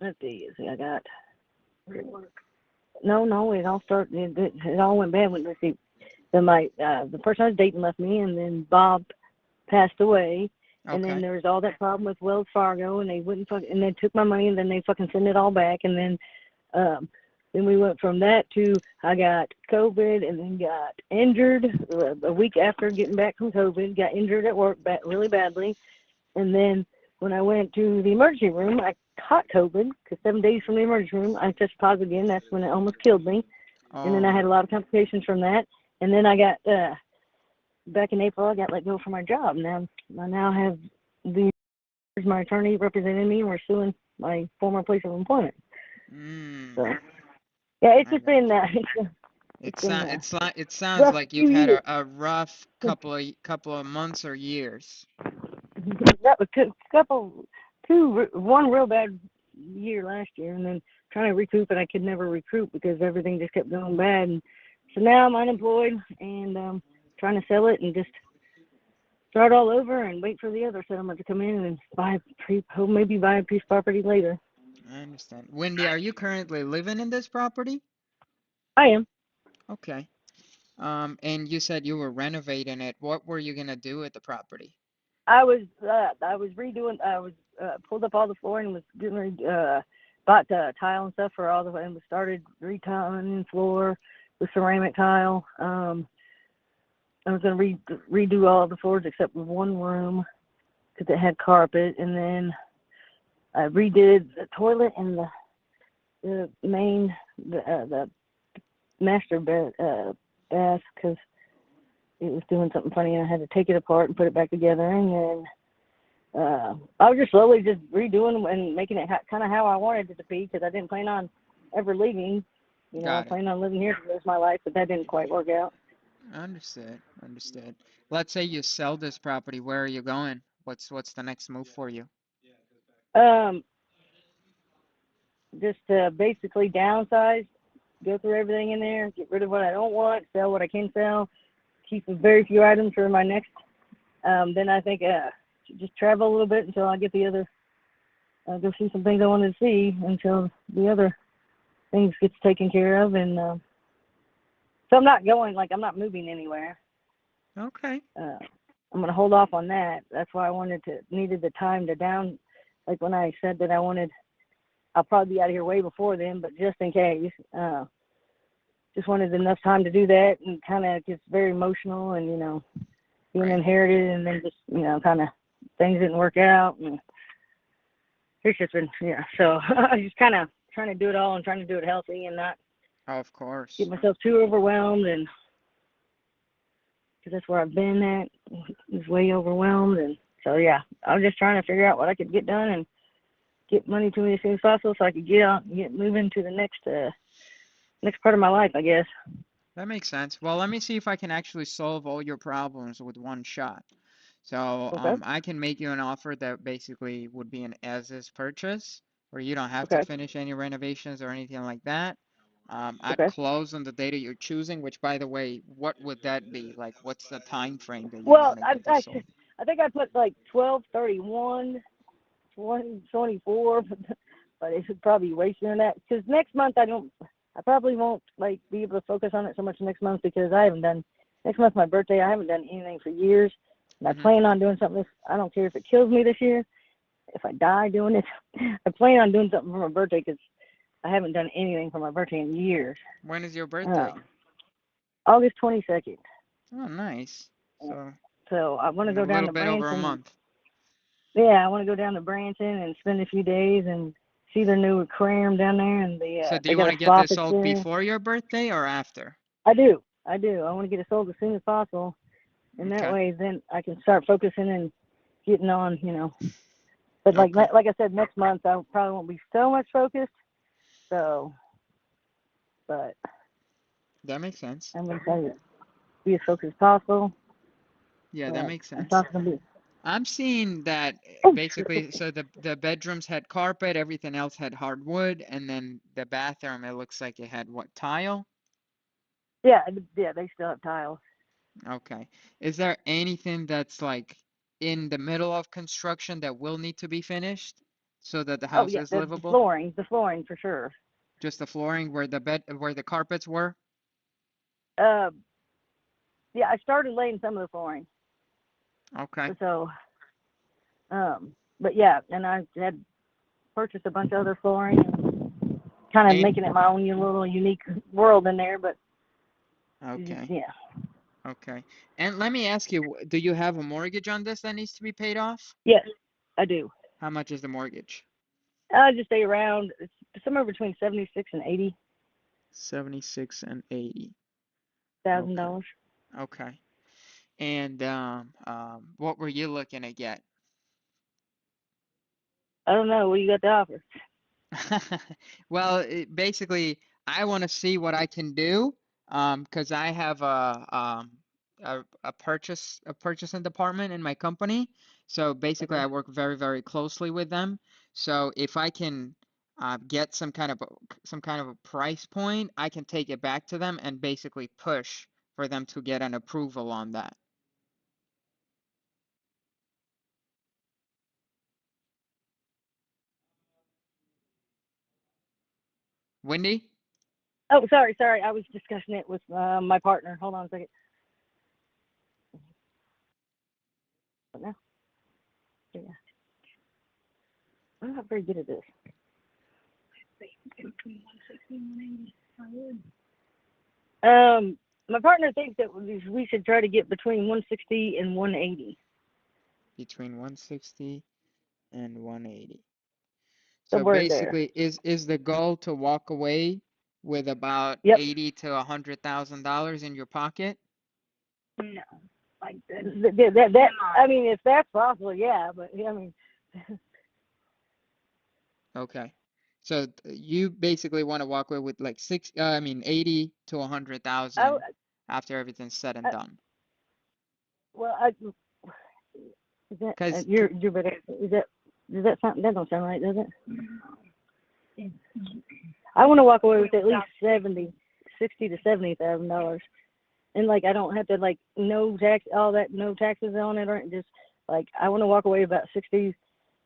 let's see, I got, no, it all started, it all went bad when, let's see, the person I was dating left me, and then Bob passed away, and then Okay. there was all that problem with Wells Fargo, and they wouldn't and they took my money, and then they fucking sent it all back, and um, then we went from that to I got COVID, and then got injured a week after getting back from COVID, got injured at work really badly, and then when I went to the emergency room, I caught COVID because 7 days from the emergency room, I tested positive again. That's when it almost killed me, and then I Oh, had a lot of complications from that, and then I got back in April, I got let go from my job. Now I now have the my attorney representing me, and we're suing my former place of employment. So yeah, it's I just got been you. it's been It sounds rough like you've few had years. a rough couple of months or years. That was a couple, one real bad year last year, and then trying to recoup, and I could never recoup because everything just kept going bad. And so now I'm unemployed and trying to sell it and just start all over and wait for the other settlement to come in and maybe buy a piece of property later. I understand. Wendy, are you currently living in this property? I am. Okay. And you said you were renovating it. What were you gonna do with the property? I was redoing. I was pulled up all the flooring and was getting ready, bought tile and stuff for all the and started retiling the floor with ceramic tile. I was gonna redo all the floors except one room because it had carpet, and then I redid the toilet and the main the master bath because it was doing something funny and I had to take it apart and put it back together, and then I was just slowly just redoing and making it kind of how I wanted it to be because I didn't plan on ever leaving. I Got it. planned on living here for the rest of my life, but that didn't quite work out. Understood. Understood. Let's say you sell this property. Where are you going? What's the next move for you? Um, just basically downsize, go through everything in there, get rid of what I don't want, sell what I can sell, keep very few items for my next. Then I think just travel a little bit until I get the other, go see some things I wanted to see until the other things gets taken care of, and so I'm not going like I'm not moving anywhere. Okay. Uh, I'm gonna hold off on that. That's why I needed the time to down. Like when I said that I wanted, I'll probably be out of here way before then, but just in case, just wanted enough time to do that, and kind of gets very emotional, and being Right. inherited, and then just kind of things didn't work out, and it's just been So I just kind of trying to do it all and trying to do it healthy and not Of get course. myself too overwhelmed, and because that's where I've been at is way overwhelmed, and so yeah, I was just trying to figure out what I could get done and get money to me as soon as possible so I could get out and get moving to the next part of my life, I guess. That makes sense. Well, let me see if I can actually solve all your problems with one shot. So, Okay. I can make you an offer that basically would be an as-is purchase, where you don't have to Okay. finish any renovations or anything like that. I'd Okay. close on the date that you're choosing, which, by the way, what would that be? Like, what's the time frame that you Well, want to get this sold? I think I put like 12/31, 2024, but it should probably be way sooner than that because next month I probably won't like be able to focus on it so much next month because I haven't done next month's my birthday. I haven't done anything for years, and I Mm-hmm. plan on doing something. I don't care if it kills me this year. If I die doing it, I plan on doing something for my birthday because I haven't done anything for my birthday in years. When is your birthday? Um, August 22nd. Oh, nice. So, So I want to in a go down little to bit over a Branson. month. Yeah, I want to go down to Branson and spend a few days and see their new aquarium down there, and So, do they you got want a to get spa this that's sold there. before your birthday or after? I do, I do. I want to get it sold as soon as possible, and that Okay. way then I can start focusing and getting on, But Okay. like I said, next month I probably won't be so much focused. So, but That makes sense. I'm gonna try to be as focused as possible. Yeah, that But makes it's sense. not gonna be. I'm seeing that Oh, basically, so the bedrooms had carpet, everything else had hardwood, and then the bathroom, it looks like it had what, tile? yeah, yeah. They still have tiles. Okay. Is there anything that's like in the middle of construction that will need to be finished? so that the Oh house yeah, is the livable? flooring for sure. Just the flooring where the carpets were? Uh, yeah, I started laying some of the flooring, Okay. so but yeah, and I had purchased a bunch of other flooring, and kind of And making it my own little unique world in there. But okay. yeah, Okay. And let me ask you, do you have a mortgage on this that needs to be paid off? yes, I do. How much is the mortgage? I just stay around. It's somewhere between 76 and 76 and 80. Okay. $80,000. Okay. And what were you looking to get? I don't know. What do you got to offer? Well, basically, I want to see what I can do, because I have a purchasing department in my company. So basically, Okay. I work very, very closely with them. So if I can get some kind of a price point, I can take it back to them and basically push for them to get an approval on that. Wendy? Oh, sorry. I was discussing it with my partner. Hold on a second. What now? Yeah. I'm not very good at this. My partner thinks that we should try to get between 160 and 180, Between 160 and 180. So somewhere in there. basically, is the goal to walk away with about Yep. 80 to $100,000 in your pocket? No, like that. I mean, if that's possible, yeah. But I mean, Okay. So you basically want to walk away with like 80 to I, 100,000 after everything's said and I done. well, is that Because you're better? Is that does that sound? That don't sound right, does it? I want to walk away with at least 60 to $70,000, and like I don't have to like no taxes on it, or just like I want to walk away about 60.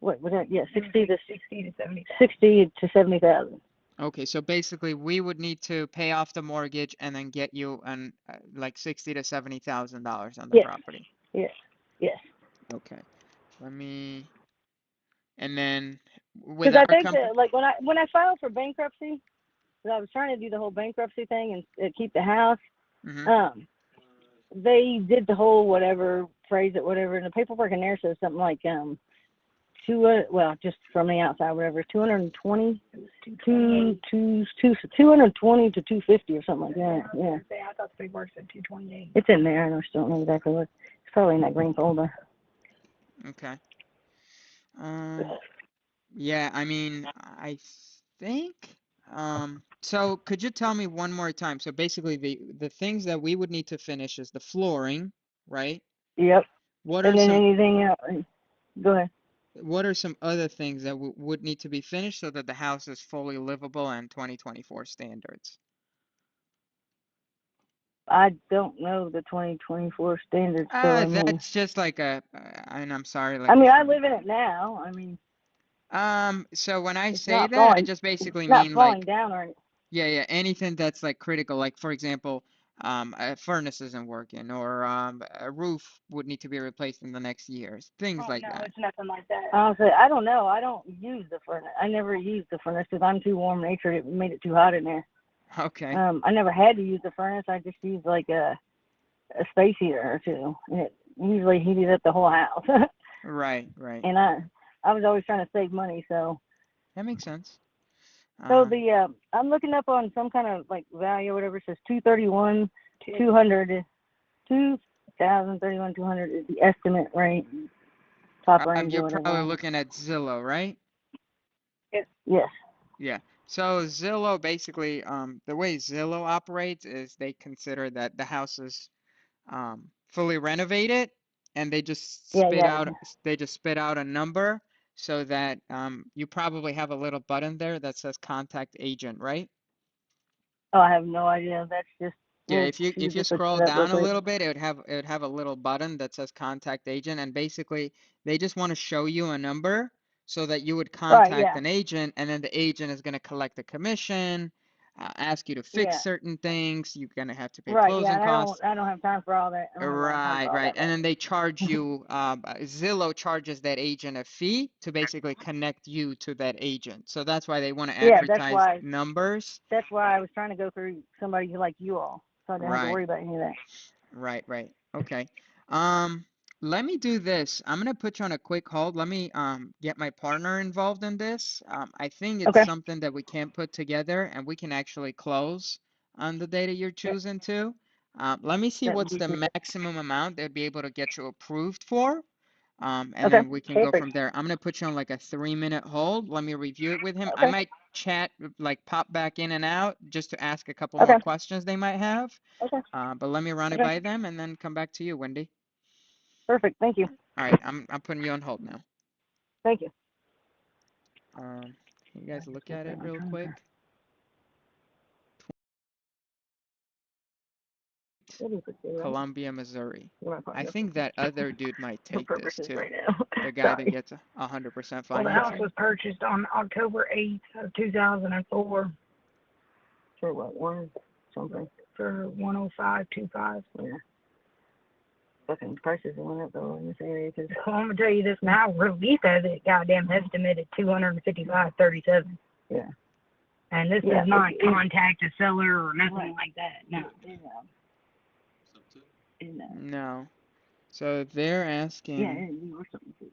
What was that? Yeah, 60 to 70,000. okay, so basically we would need to pay off the mortgage and then get you an like 60 to $70,000 on the Yes, property. yes, yes. Okay. Let me and then with Because I our think company. that like when I filed for bankruptcy, 'cause I was trying to do the whole bankruptcy thing and keep the house. Hmm. Um, they did the whole whatever phrase it whatever, and the paperwork in there says something like well, just from the outside, whatever, 220, 220 to 250 or something like that. Yeah. I thought the paperwork said 228. It's in there. I just don't know exactly what. It's probably in that green folder. Okay. Um, yeah, I mean, I think, so could you tell me one more time? So basically the things that we would need to finish is the flooring, right? Yep. What are And then some anything else? Go ahead. what are some other things that would need to be finished so that the house is fully livable and 2024 standards? I don't know the 2024 standards, so I mean, That's just like and I'm sorry, I like, mean, I live in it now. I mean, so when I it's say not that, I falling, just it's basically not mean falling like, down or anything. yeah, yeah, anything that's like critical, like for example, a furnace isn't working, or a roof would need to be replaced in the next years, things Oh like no, that. it's nothing like that. Honestly, I don't know. I don't use the furnace. I never used the furnace because I'm too warm natured. It made it too hot in there. Okay, I never had to use the furnace. I just used like a space heater or two, and it usually heated up the whole house. right, right. And I was always trying to save money, so That makes sense. so Um, the I'm looking up on some kind of like value or whatever. It says 231, 200, 2,031, 200 is the estimate rate, top range or you're probably whatever. looking at Zillow, right? Yes. Yeah. So Zillow basically, the way Zillow operates is they consider that the house is fully renovated, and Yeah, yeah. they just spit out a number so that you probably have a little button there that says contact agent, right? Oh, I have no idea. That's just Yeah, we'll see if you if it's scroll set up real down a quick. little bit, it would have a little button that says contact agent, and basically they just want to show you a number so that you would Right, contact yeah. an agent, and then the agent is going to collect the commission, ask you to fix Yeah. certain things. You're going to have to pay Right, yeah, closing and costs. I don't have time for all that. I don't have a lot of time Right, for all right. that And then they mess. charge you, Zillow charges that agent a fee to basically connect you to that agent. So that's why they want to Yeah, advertise numbers. that's why I was trying to go through somebody like you all, so I didn't have to Right, worry about any of that. right, right. Okay. Um, Let me do this. I'm gonna put you on a quick hold. Let me get my partner involved in this. I think it's Okay. something that we can put together and we can actually close on the data you're choosing to. Let me see That would what's be the great. maximum amount they'd be able to get you approved for. And Okay. then we can go Perfect. from there. I'm gonna put you on like a 3-minute hold. Let me review it with him. I Okay. might chat, like pop back in and out just to ask a couple more Okay. questions they might have. Okay. But let me run it Okay. by them and then come back to you, Wendy. Perfect. Thank you. All right, I'm putting you on hold now. Thank you. Can you guys look at it real quick? Columbia, Missouri. I think that other dude might take this too. Right now. The guy that gets 100% Well, the house financing. was purchased on October 8th of 2004 For what, one something? for 105.25. Yeah. Fucking prices went up though in this area because Well, I'm gonna tell you this now. Relief has it goddamn estimated 255.37, yeah. and this Yeah, does not it- contact a seller or nothing Right. like that. No. No. So they're asking Yeah, you were something too.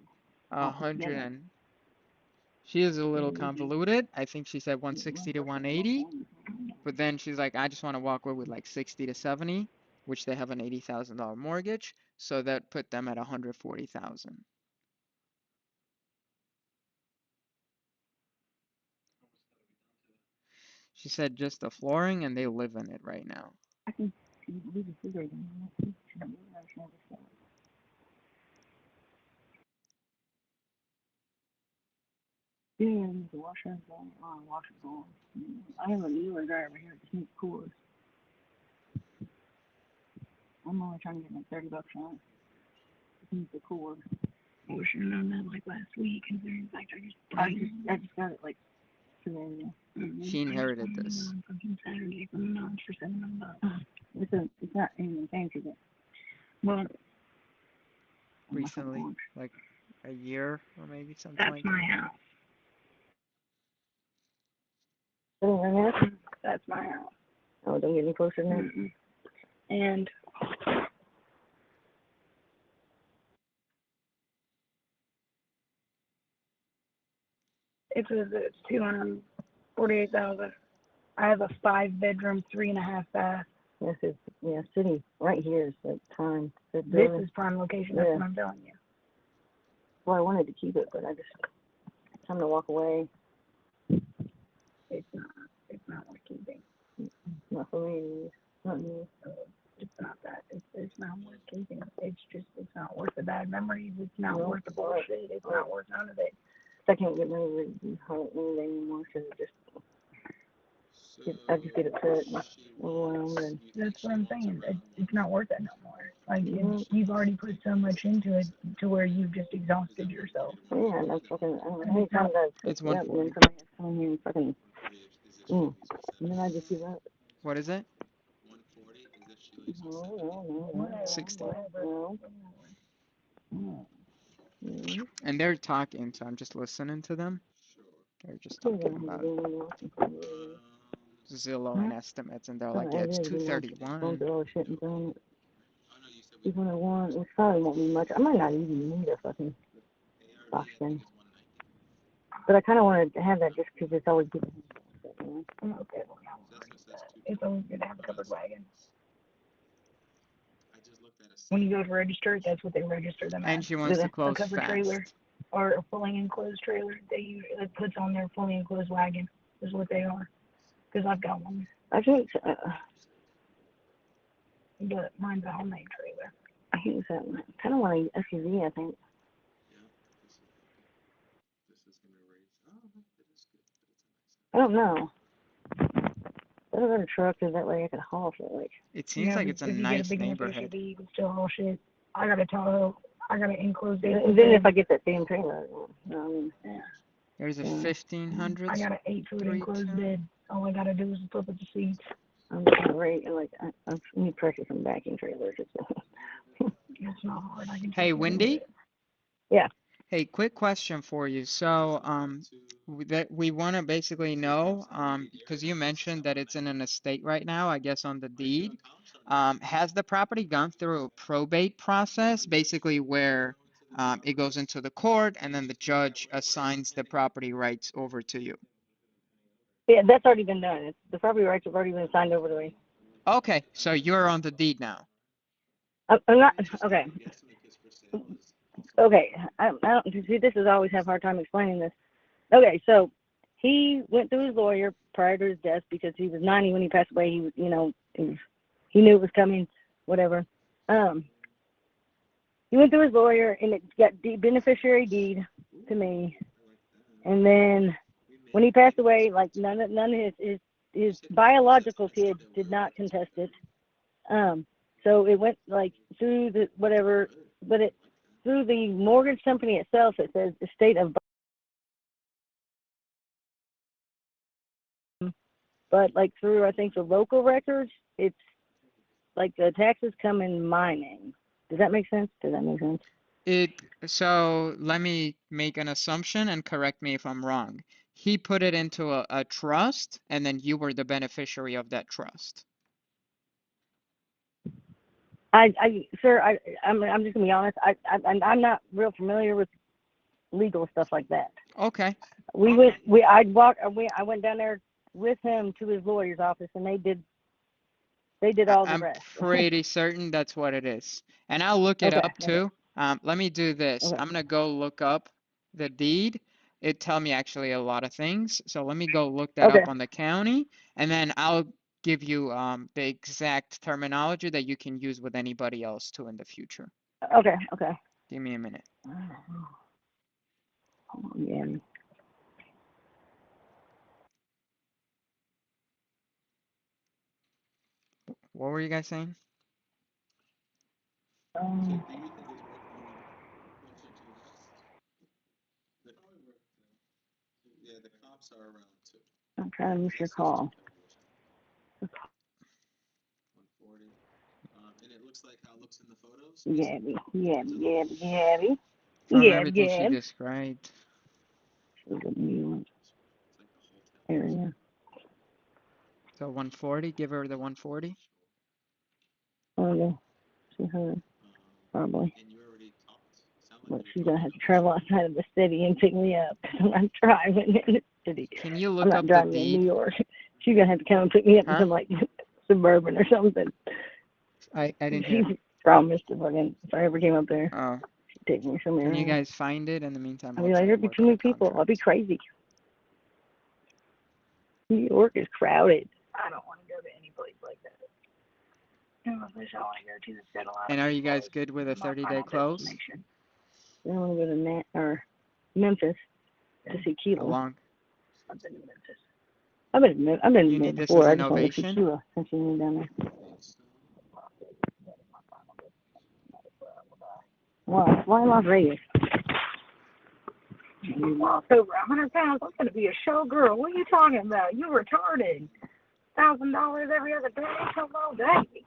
100 and she is a little convoluted. I think she said 160 to 180, but then she's like, I just want to walk away with like 60 to 70, which they have an $80,000 mortgage, so that put them at 140,000. She said just the flooring, and they live in it right now. I can leave the refrigerator in. Yeah, the washer and dryer. Oh, washer's on. I have a newer dryer over here. It just needs coolers. I'm only trying to get like $30 on it. Just needs the cooler. I wish I'd known that like last week. Considering the fact I just got it like today. She inherited this. Fucking Saturday from the Notch for $700. It's not anything fancy, but Well, Recently, like a year or maybe something that's like my house. That's my house. Oh, don't get any closer than that. Mm-mm. And it's 248,000. I have a 5-bedroom, 3.5 bath. Yes, it's city right here is like prime. This is prime location. That's what I'm telling you. Well, I wanted to keep it, but I just time to walk away. It's not worth keeping. Not for me. Not me. It's not that. It's not worth keeping. It's not worth the bad memories. It's not No. worth the bullshit. It's not worth none of it. I can't get rid of it anything anymore because I just get upset and overwhelmed and That's what I'm saying. It's not worth it no more. Like you've already put so much into it to where you've just exhausted yourself. yeah, and I'm fucking. I don't know how many times I've It's picked it up and then 140. somebody has to come here and fucking. And then I just give up. What is it? No. 60. No. Mm-hmm. And they're talking, so I'm just listening to them. They're just talking about Zillow and estimates, and they're like, yeah, it's 231. Even I want, it probably won't be much. I might not even need a fucking auction. But I kind of wanted to have that just because it's always good. I'm okay. It's always good to have a covered wagon. When you go to register it, that's what they register them And as. she wants to A close covered trailer fast. or a fully enclosed trailer. It puts on their fully enclosed wagon is what they are. Because I've got one, I think, but mine's a homemade trailer. I think that I kind of want an SUV, I think. I don't know. I don't got a truck, because that way I can haul for it. Like, It seems like it's a if you get nice a big enough neighborhood. SUV, you can still haul shit. I got a Tahoe. I got an enclosed deed. And then if I get that same trailer, Yeah. There's a Yeah. I got an 8-foot enclosed 3.2. bed. All I gotta do is flip up the seats. I'm ready. Like I need to purchase some backing trailers. It's not hard. I can Hey, just do Wendy? it. Yeah. Hey, quick question for you. So, that we want to basically know, because you mentioned that it's in an estate right now, I guess on the deed. Has the property gone through a probate process, basically where it goes into the court and then the judge assigns the property rights over to you? Yeah, that's already been done. The property rights have already been signed over to me. Okay, so you're on the deed now. I'm not okay. Okay, I don't see. This is I always have a hard time explaining this. Okay, so he went through his lawyer prior to his death because he was 90 when he passed away. He was, he knew it was coming, whatever. He went through his lawyer and it got beneficiary deed to me. And then when he passed away, like none of his biological kids did not contest it. So it went like through the whatever, but it through the mortgage company itself. It says estate of, but like through I think the local records, it's like the taxes come in my name. Does that make sense? So let me make an assumption and correct me if I'm wrong. He put it into a trust and then you were the beneficiary of that trust. I'm just gonna be honest. I'm not real familiar with legal stuff like that. Okay. I went down there with him to his lawyer's office, and they did all the I'm rest. pretty certain that's what it is. And I'll look it up too. Let me do this. Okay. I'm gonna go look up the deed. It tell me actually a lot of things. So let me go look that Okay. up on the county, and then I'll give you the exact terminology that you can use with anybody else too in the future. Okay. Give me a minute. Yeah. What were you guys saying? I'm trying to miss your call. Yabby. From everything she described. Area. So 140, give her the 140. Oh yeah, she heard probably. But she's gonna have to travel outside of the city and pick me up because I'm not driving in the city. Can you I'm look not up the driving in New deed? York. She's gonna have to come and pick me up in some like suburban or something. I didn't hear. She promised if I ever came up there, Oh, she'd take me somewhere. can you guys find it in the meantime? I'd I'll be like, try to there'd be work too on many the people. I'll be contract. crazy. New York is crowded. I don't want to go to any place like that. I wish I want to go to the settle out. And are you guys good with a 30-day close? I want to go to Memphis to see How Keelan. long? I've been to Memphis. I've been You there need this before. as I a just want to see novation? Keelan since you moved down there. Why Las Vegas? Over 100 pounds. I'm gonna be a showgirl. What are you talking about? You retarded. $1,000 every other day. Hello, daddy.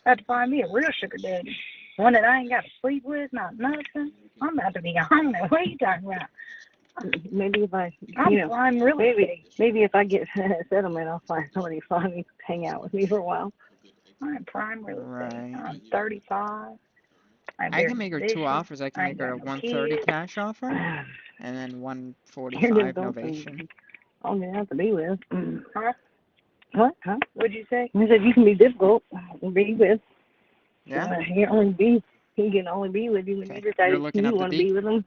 Have to find me a real sugar daddy. One that I ain't got to sleep with, not nothing. I'm about to be on there. What are you talking about? Maybe if I, I'm really maybe if I get a settlement, I'll find somebody to finally hang out with me for a while. I'm prime real estate. Right. I'm 35. I can make her two offers. I can make her a 130 cash offer and then You're 145 difficult. novation. I'm gonna have to be with. Huh? What? Huh? What'd you say? He said you can be difficult to be with. Yeah? He can only be with you when Okay. you decide You're looking you up the want to deed? be with him.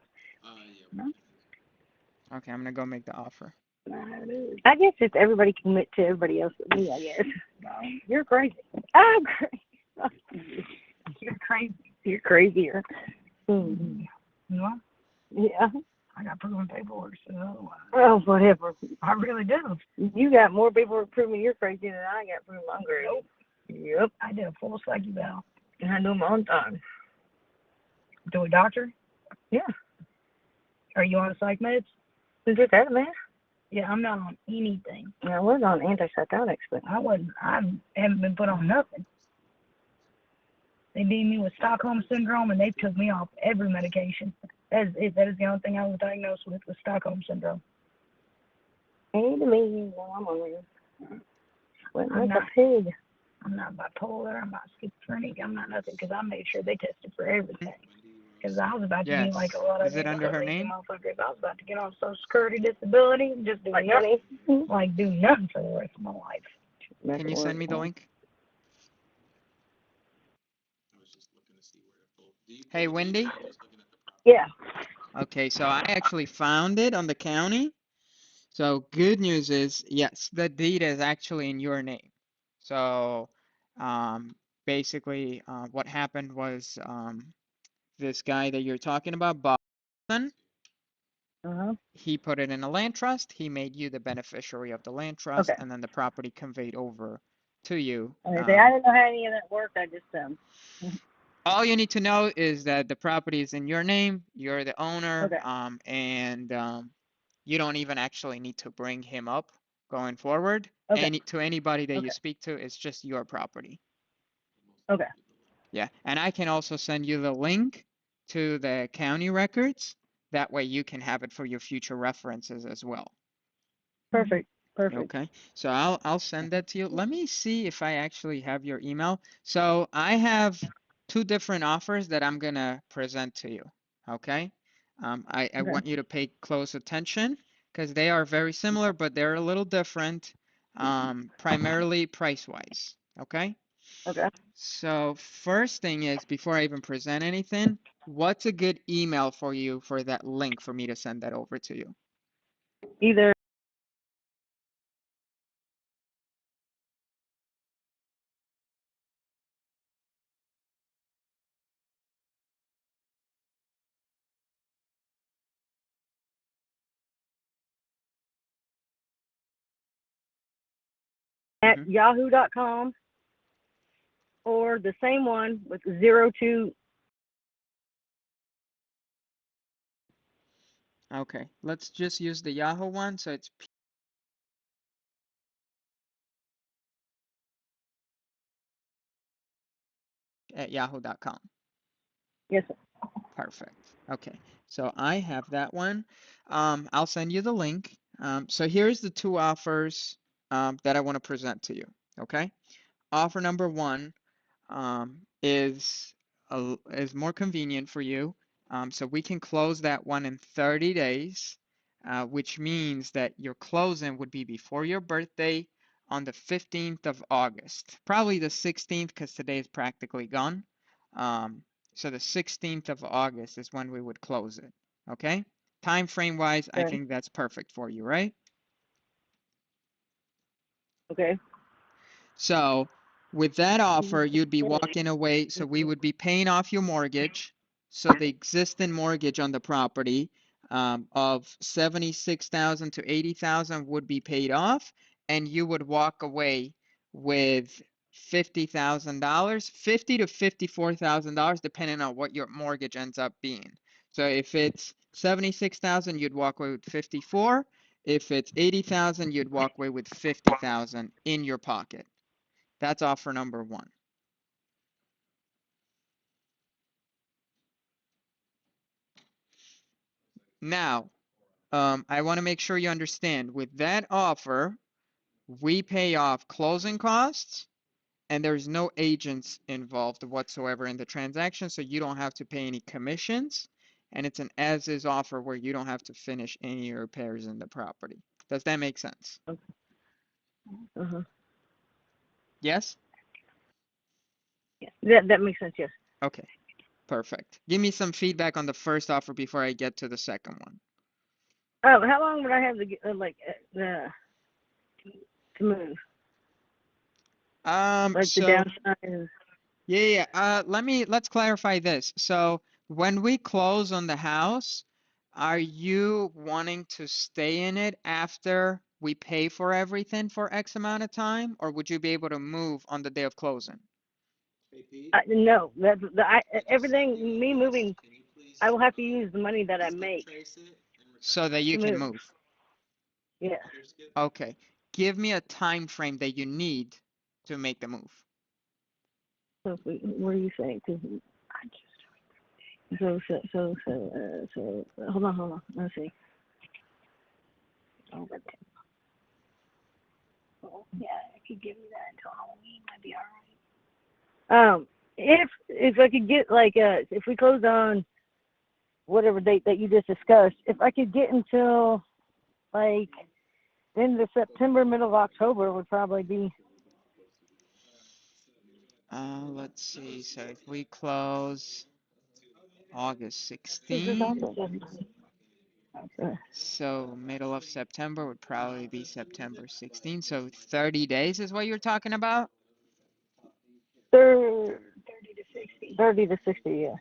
Okay, I'm gonna go make the offer. I guess if everybody can admit to everybody else but me, I guess. No, you're crazy. I'm crazy. You're crazy. You're crazier. Mm-hmm. What? Yeah. I got proven paperwork, so Oh, whatever. I really do. You got more paperwork proving you're crazy than I got proving I'm crazy. Nope. Yep. I did a full psyche bell. And I do them on time. To a doctor? Yeah. Are you on psych meds? Who did that, man? Yeah, I'm not on anything. I was on antipsychotics, but I haven't been put on nothing. They deemed me with Stockholm syndrome, and they took me off every medication. That is it. That is the only thing I was diagnosed with Stockholm syndrome. hey to me, no, I'm on there. Went I'm like not- a pig. I'm not bipolar. I'm not schizophrenic. I'm not nothing because I made sure they tested for everything. Because I was about to be like a lot of Is it these under her lazy name? motherfuckers. I was about to get on Social Security disability and just do nothing, like do nothing for the rest of my life. Can you send me the link? Hey, Wendy? Yeah. Okay, so I actually found it on the county. So good news is, yes, the deed is actually in your name. So basically what happened was this guy that you're talking about, Boston, Uh-huh. he put it in a land trust. He made you the beneficiary of the land trust, Okay. and then the property conveyed over to you. I didn't know how any of that worked. I just All you need to know is that the property is in your name, you're the owner, Okay. and you don't even actually need to bring him up going forward. Okay. To anybody that you Okay. speak to, it's just your property. Okay. Yeah, and I can also send you the link to the county records. That way you can have it for your future references as well. Perfect. Perfect. Okay, so I'll send that to you. Let me see if I actually have your email. So I have two different offers that I'm gonna present to you. Okay, I Okay. want you to pay close attention because they are very similar, but they're a little different, primarily price-wise. Okay. Okay. So first thing is, before I even present anything, what's a good email for you for that link for me to send that over to you? Either at yahoo.com or the same one with 02. Okay, let's just use the Yahoo one. So it's at yahoo.com. Yes, sir. Perfect. Okay, so I have that one. I'll send you the link. So here's the two offers that I want to present to you. Okay, offer number one is more convenient for you. So we can close that one in 30 days, which means that your closing would be before your birthday on the 15th of August, probably the 16th because today is practically gone. So the 16th of August is when we would close it. Okay. Time frame wise, I Okay. think that's perfect for you, right? Okay. So with that offer, you'd be walking away. So we would be paying off your mortgage. So the existing mortgage on the property of 76,000 to 80,000 would be paid off, and you would walk away with $50,000, $50,000 to $54,000, depending on what your mortgage ends up being. So if it's 76,000, you'd walk away with 54. If it's 80,000, you'd walk away with 50,000 in your pocket. That's offer number one. Now, I want to make sure you understand with that offer, we pay off closing costs and there's no agents involved whatsoever in the transaction. So you don't have to pay any commissions and it's an as is offer where you don't have to finish any repairs in the property. Does that make sense? Uh-huh. Yes? That makes sense. Yes. Okay, perfect. Give me some feedback on the first offer before I get to the second one. Oh, how long would I have to get to move? Like So the downside? yeah. Let's clarify this. So when we close on the house, are you wanting to stay in it after we pay for everything for X amount of time, or would you be able to move on the day of closing? No, everything. Me moving, I will have to use the money that I make so that you to can move. move. Yeah. Okay. Give me a time frame that you need to make the move. So what are you saying? So, hold on. Let's see. Oh, yeah, if you give me that until Halloween, might be all right. If I could get like if we close on whatever date that you just discussed, if I could get until like the end of September, middle of October would probably be. Let's see. So if we close August This is 16th, awesome. so middle of September would probably be September 16th. So 30 days is what you're talking about? 30 to 60. 30 to 60, yeah.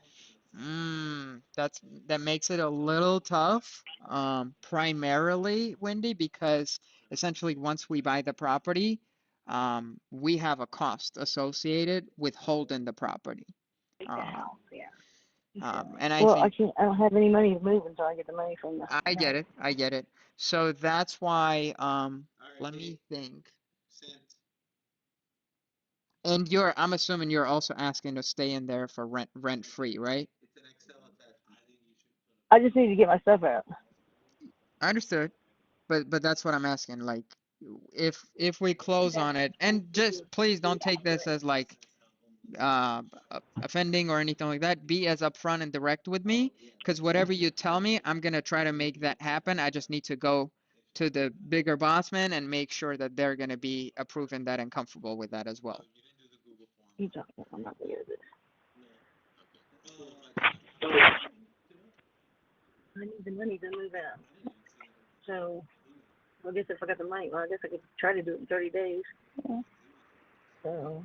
That makes it a little tough, primarily, Wendy, because essentially once we buy the property, we have a cost associated with holding the property. Take the house, yeah. And I Well, I think don't have any money to move until I get the money from the. I get it. So that's why, let me think. And I'm assuming you're also asking to stay in there for rent free, right? I just need to get my stuff out. I understood. But that's what I'm asking. Like, if we close on it, and just please don't take this as like offending or anything like that. Be as upfront and direct with me, because whatever you tell me, I'm gonna try to make that happen. I just need to go to the bigger boss man and make sure that they're gonna be approving that and comfortable with that as well. I'm not gonna get this. I need the money to move out. So, I guess if I got the money, well, I guess I could try to do it in 30 days. Yeah. So,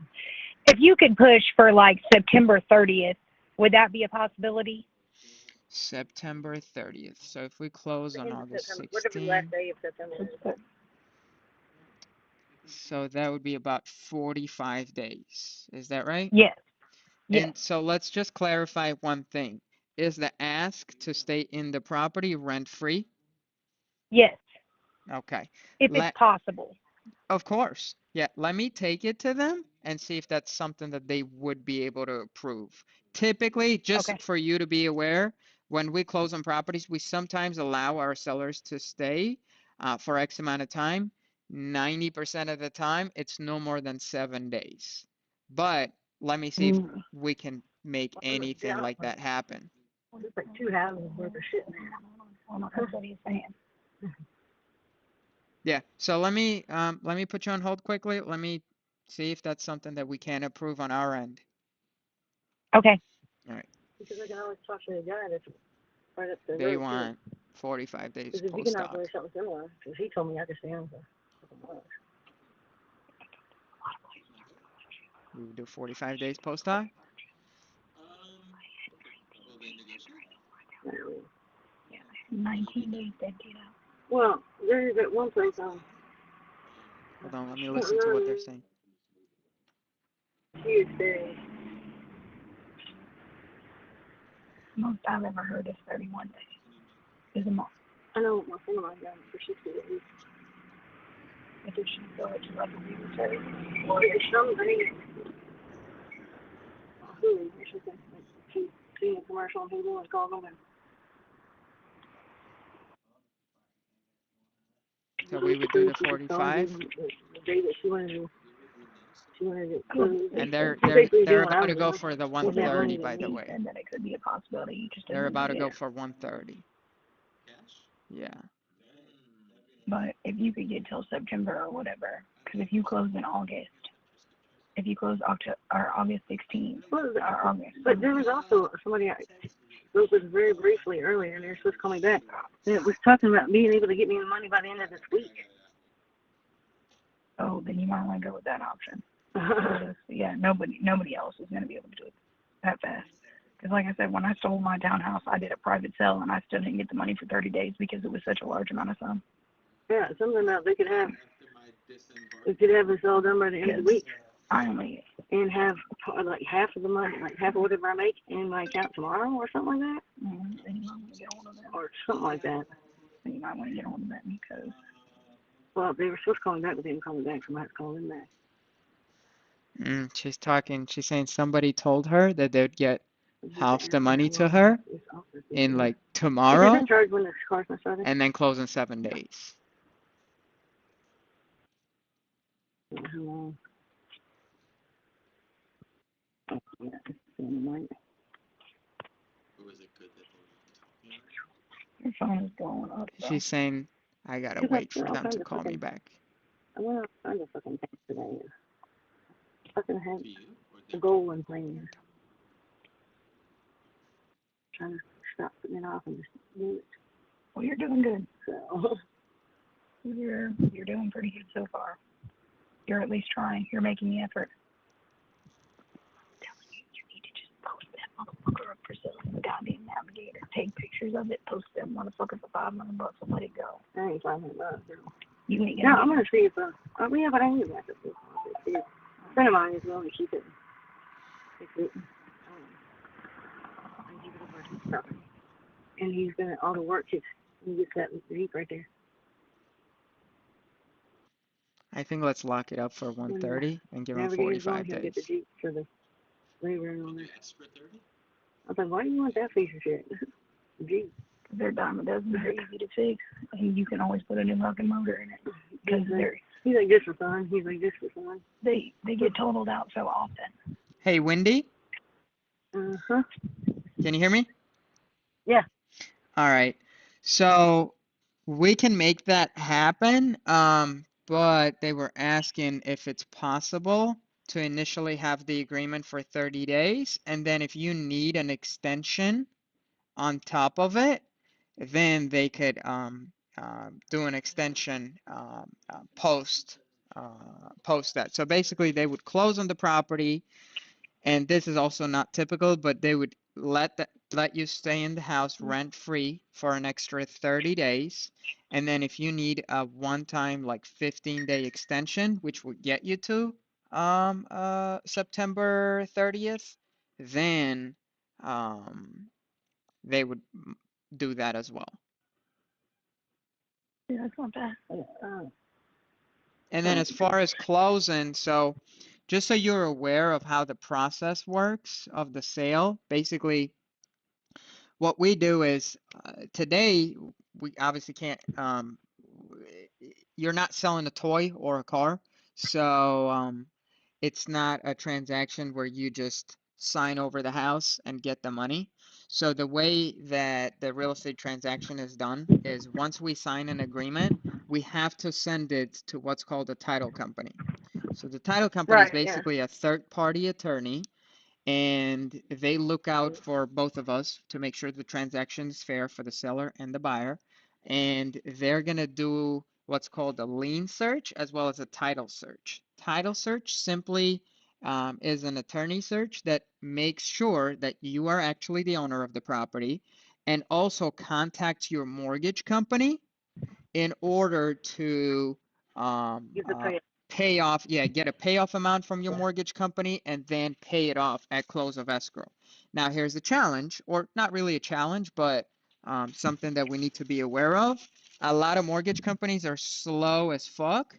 If you could push for like September 30th, would that be a possibility? September 30th. So if we close on August whatever the last 16th, day of September is. so that would be about 45 days. Is that right? Yes. Yes. And so let's just clarify one thing. Is the ask to stay in the property rent free? Yes. Okay. If it's possible. Of course. Yeah. Let me take it to them and see if that's something that they would be able to approve. Typically, just Okay. for you to be aware, when we close on properties, we sometimes allow our sellers to stay for X amount of time. 90% of the time, it's no more than 7 days. But let me see if we can make anything like that happen. It's like 2 houses worth of shit in there. That's what he's saying. Yeah. So let me put you on hold quickly. Let me see if that's something that we can approve on our end. Okay. All right. Because I can always talk to the guy that's right up the road. They want 45 days Because if he post can doc. offer something similar, because he told me I could stay on for a couple months. We would do 45 days post doc. 19 days, they get out. Well, there's that one place on. Hold on, let me listen to what they're saying. Huge thing. Most I've ever heard is 31 days. Is a month. I know my friend of mine got it for 60 days. If it should go to like a week or two. Well, there's something. Hulu, or something. She's seen a commercial on Hulu and called them. So we would do the 45. The day that she wanted it closed. And they're basically doing what I about to was go doing. for the With that 130, money by that the he way. And that it could be a possibility. You just They're didn't about to do go it. for 130. Yeah. But if you could get till September or whatever, because if you close in August, if you close October or August 16th or August. But there was also somebody I spoke with very briefly earlier, and they're supposed to call me back. And it was talking about being able to get me the money by the end of this week. Oh, then you might want to go with that option. Yeah, nobody else is going to be able to do it that fast. Because like I said, when I sold my townhouse, I did a private sale, and I still didn't get the money for 30 days because it was such a large amount of sum. Yeah, something about they could have this all done by the end of the week. and have like half of the money, like half of whatever I make in my account tomorrow or something like that, Then you might want to get hold of them. or something like that. Then you might want to get hold of them because Well, they were supposed to call me back, but they didn't call me back, so I might have to call them back. She's saying somebody told her that they'd get Just half the ask money how to long her this office is. in like Is it tomorrow not charged when the car's not started? and then close in 7 days. How long? Oh, yeah, it's in the night. your phone is blowing up. So. She's saying, I gotta Because I wait for all them kinds to of call me fucking, back. I went all kinds of fucking things today. Fucking had a goal and plan. Trying to stop putting it off and just do it. Well, you're doing good. So, You're doing pretty good so far. You're at least trying. You're making the effort. I'm telling you, you need to just post that motherfucker up for sale in the goddamn Navigator. Take pictures of it, post that motherfucker for $500 and let it go. I ain't $500. You ain't No, gonna I'm gonna see if yeah, but I need that. A friend of mine is willing to keep it. Fix it. And give it over to his property. And he's gonna all the work is he gets that Jeep right there. I think let's lock it up for 130 and give him Navigator's going, 45 he'll get the days. Jeep for the labor and all that. I was like, why do you want that piece of shit? Jeep. They're diamond dozens. They're easy to fix, and you can always put a new fucking motor in it because He's like, just for fun. He's like, just for fun. they get totaled out so often. Hey, Wendy, Uh-huh. can you hear me? Yeah. All right. So we can make that happen, but they were asking if it's possible to initially have the agreement for 30 days, and then if you need an extension on top of it, then they could do an extension post that. So basically, they would close on the property, and this is also not typical, but they would let you stay in the house rent free for an extra 30 days. And then if you need a one-time like 15-day extension, which would get you to September 30th, then they would do that as well. Yeah, that's not bad. And then as far as closing, so just so you're aware of how the process works of the sale, basically what we do is today we obviously can't, you're not selling a toy or a car. So it's not a transaction where you just sign over the house and get the money. So the way that the real estate transaction is done is once we sign an agreement, we have to send it to what's called a title company. So the title company is Right, yeah. basically a third-party attorney, and they look out for both of us to make sure the transaction is fair for the seller and the buyer. And they're going to do what's called a lien search as well as a title search. Title search simply is an attorney search that makes sure that you are actually the owner of the property and also contacts your mortgage company in order to Give the pay. pay off, get a payoff amount from your mortgage company and then pay it off at close of escrow. Now, here's the challenge, or not really a challenge, but something that we need to be aware of. A lot of mortgage companies are slow as fuck,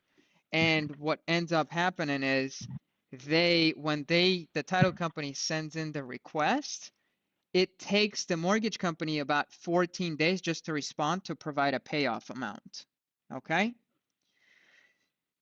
and what ends up happening is when the title company sends in the request, it takes the mortgage company about 14 days just to respond to provide a payoff amount. Okay?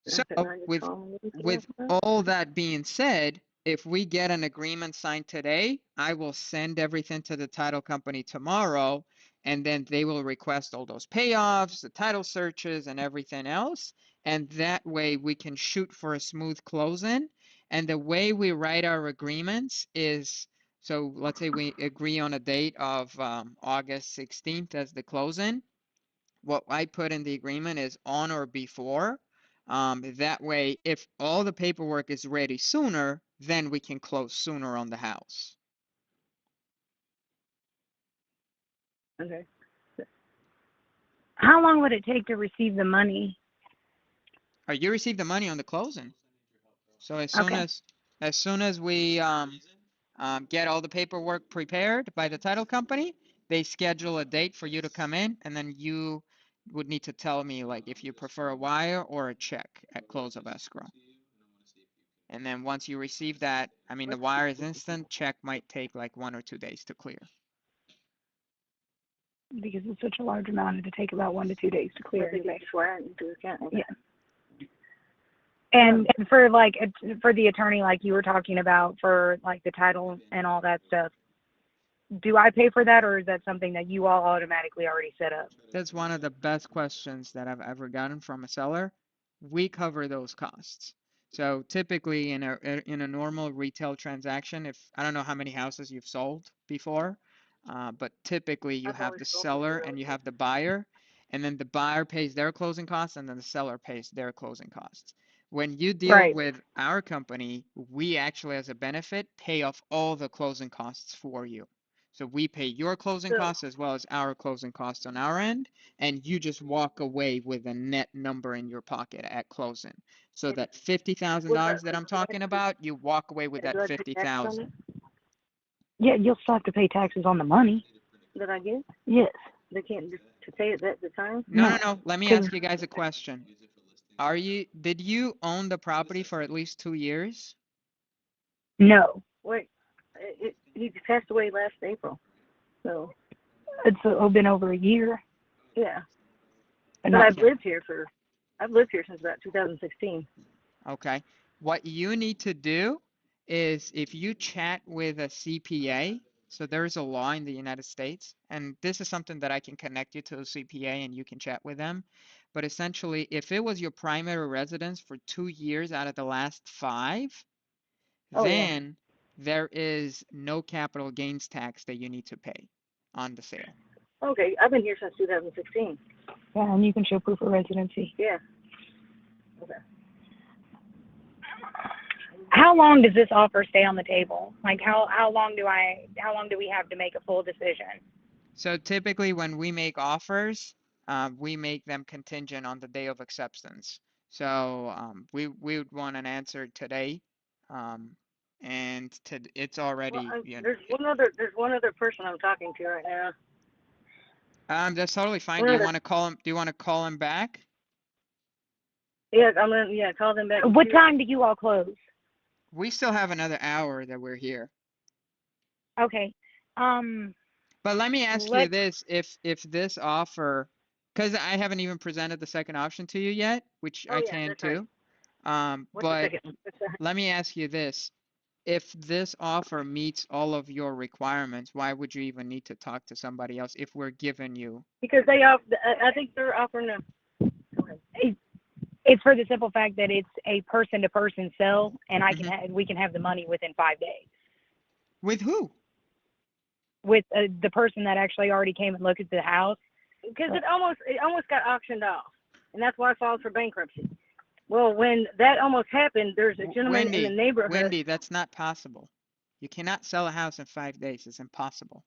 So with all that being said, if we get an agreement signed today, I will send everything to the title company tomorrow, and then they will request all those payoffs, the title searches, and everything else. And that way we can shoot for a smooth closing. And the way we write our agreements is, so let's say we agree on a date of August 16th as the closing. What I put in the agreement is on or before. That way, if all the paperwork is ready sooner, then we can close sooner on the house. Okay. How long would it take to receive the money? You receive the money on the closing. So as soon Okay. as As soon as we get all the paperwork prepared by the title company, they schedule a date for you to come in, and then you would need to tell me like if you prefer a wire or a check at close of escrow. And then once you receive that, I mean, the wire is instant, check might take like 1 or 2 days to clear. Because it's such a large amount, it'd take about 1 to 2 days to clear. But they just swear it into account. Yeah. And for like, for the attorney, like you were talking about, for like the title and all that stuff, do I pay for that, or is that something that you all automatically already set up? That's one of the best questions that I've ever gotten from a seller. We cover those costs. So typically in a normal retail transaction, if I don't know how many houses you've sold before, but typically you I've have always the sold seller before. and you have the buyer, and then the buyer pays their closing costs and then the seller pays their closing costs. When you deal Right. with our company, we actually, as a benefit, pay off all the closing costs for you. So we pay your closing So- costs as well as our closing costs on our end, and you just walk away with a net number in your pocket at closing. So that $50,000 that I'm talking about, you walk away with Do I that pay taxes on 50,000. it Yeah, you'll still have to pay taxes on the money. that I get? Yes. They can't just to pay it at the time? No. Let me 'Cause- ask you guys a question. Did you own the property for at least 2 years? No. Wait, he passed away last April. So, It's been over a year. yeah. And But not- I've lived here since about 2016. Okay. What you need to do is if you chat with a CPA, so there's a law in the United States, and this is something that I can connect you to a CPA and you can chat with them. But essentially, if it was your primary residence for 2 years out of the last 5, Oh, yeah. then there is no capital gains tax that you need to pay on the sale. Okay, I've been here since 2016. Yeah, and you can show proof of residency. Yeah. Okay. How long does this offer stay on the table? Like how long do we have to make a full decision? So typically when we make offers, we make them contingent on the day of acceptance. So we would want an answer today, and it's already. Well, You know, there's one other person I'm talking to right now. that's totally fine. One Do you other- want to call him? Do you want to call him back? Yeah, I'm gonna call them back. What time do you all close? We still have another hour that we're here. Okay. But let me ask you Let's- this: if this offer, because I haven't even presented the second option to you yet, which Oh, I yeah, can that's right. too. What's the But second one? let me ask you this. If this offer meets all of your requirements, why would you even need to talk to somebody else if we're giving you? Because I think they're offering a. Go ahead. It's for the simple fact that it's a person-to-person sale, and Mm-hmm. we can have the money within 5 days. With who? With the person that actually already came and looked at the house. Because it almost got auctioned off, and that's why I filed for bankruptcy. Well, when that almost happened, there's a gentleman in the neighborhood. Wendy, that's not possible. You cannot sell a house in 5 days. It's impossible.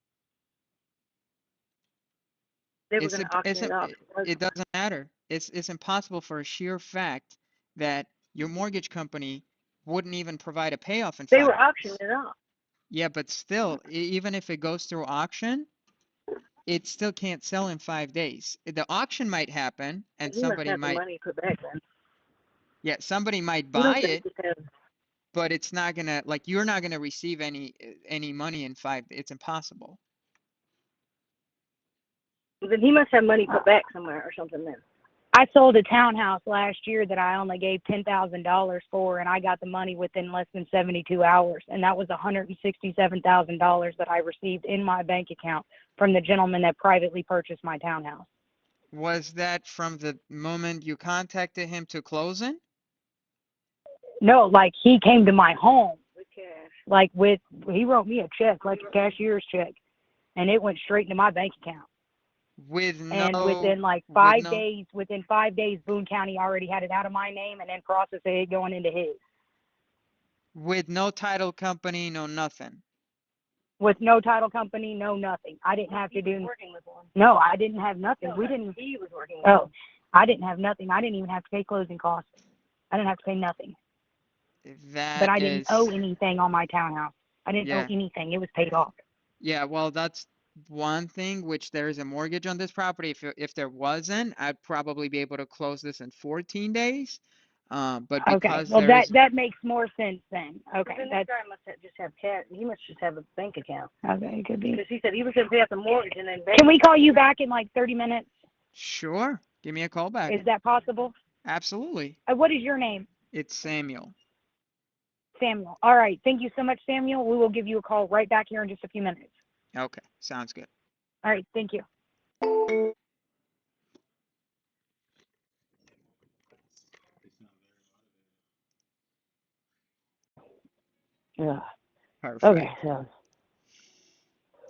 They were It's going a- to auction it off. It doesn't matter. It's impossible for a sheer fact that your mortgage company wouldn't even provide a payoff in 5 They days. were auctioning it off. Yeah, but still, even if it goes through auction, it still can't sell in 5 days. The auction might happen, and He must somebody have the might, money put back then. yeah, somebody might You buy don't it, just have- but it's not gonna, like, you're not gonna receive any money in 5. It's impossible. Then he must have money put back somewhere or something then. I sold a townhouse last year that I only gave $10,000 for, and I got the money within less than 72 hours. And that was $167,000 that I received in my bank account from the gentleman that privately purchased my townhouse. Was that from the moment you contacted him to closing? No, like he came to my home, With cash. like he wrote me a check, like a cashier's check, and it went straight into my bank account. With And no, within like with 5 no- days, within 5 days, Boone County already had it out of my name and then processed it going into his. with no title company, no nothing. With no title company, no nothing. I didn't have to He was do. working with one. No, I didn't have nothing. No, We didn't. He was working with Oh, I didn't have nothing. I didn't even have to pay closing costs. I didn't have to pay nothing. but That I didn't owe is, anything on my townhouse. I didn't owe yeah, anything. It was paid off. yeah. Well, that's one thing, which there is a mortgage on this property. If there wasn't, I'd probably be able to close this in 14 days. But Okay. because Well, there is, that makes more sense then. Okay. Then this That's guy must just have cash. He must just have a bank account. okay. It could be. Because he said he was going to pay off the mortgage and then Can we call you back in like 30 minutes? sure, give me a call back. Is that possible? Absolutely. What is your name? It's Samuel. Samuel. All right. Thank you so much, Samuel. We will give you a call right back here in just a few minutes. Okay, sounds good. All right. Thank you. Yeah. Perfect. Okay.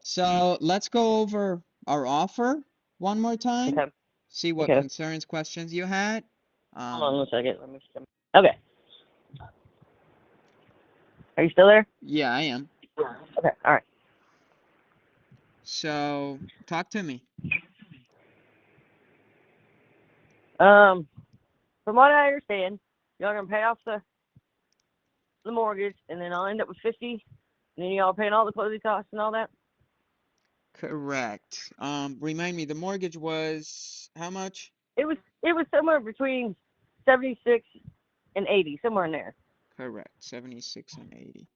So let's go over our offer one more time. Okay. See what Okay. concerns, questions you had. Hold on 1 second. Let me see. Okay. Are you still there? Yeah, I am. Okay. All right. So talk to me. From what I understand, y'all gonna pay off the mortgage, and then I'll end up with 50, and then y'all paying all the closing costs and all that. Correct. Remind me, the mortgage was how much? It was somewhere between 76 and 80, somewhere in there, Correct. 76 and 80.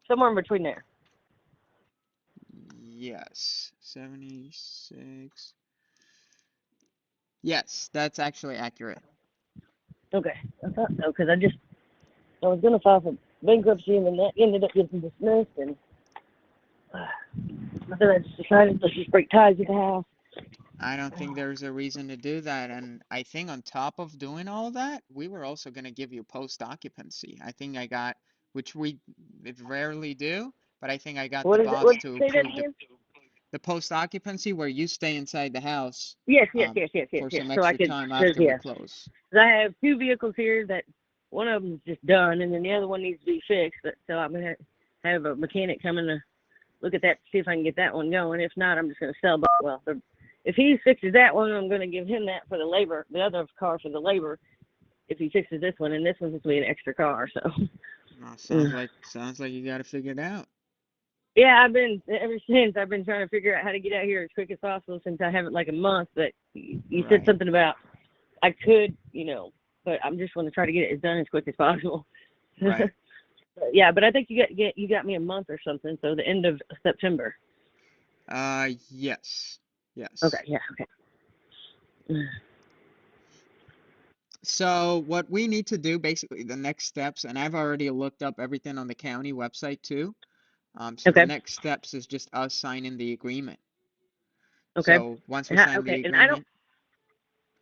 somewhere in between there. Yes. 76. Yes, that's actually accurate. Okay. I thought so, because I was gonna file for bankruptcy, and then that ended up getting dismissed, and then I just decided let's just break ties with the house. I don't think there's a reason to do that. And I think on top of doing all that, we were also going to give you post occupancy. I think I got, which we rarely do, but I think I got What the is it? boss What, to say that approve again? the post occupancy where you stay inside the house Yes, for some So I extra could, time cause after we close. 'cause I have 2 vehicles here that one of them's just done, and then the other one needs to be fixed. But so I'm gonna have a mechanic coming to look at that to see if I can get that one going. If not, I'm just gonna sell. But well, if he fixes that one, I'm gonna give him that for the labor, the other car for the labor. If he fixes this one, and this one's just be an extra car. So Sounds like you got to figure it out. yeah, ever since I've been trying to figure out how to get out here as quick as possible since I haven't like a month. But you said Right. something about I could, but I'm just want to try to get it done as quick as possible. Right. Yeah, but I think you got me a month or something, so the end of September. Yes. Yes. Okay, yeah, okay. So what we need to do, basically the next steps, and I've already looked up everything on the county website too. So the Okay, next steps is just us signing the agreement. okay. So once we sign the And I don't. agreement,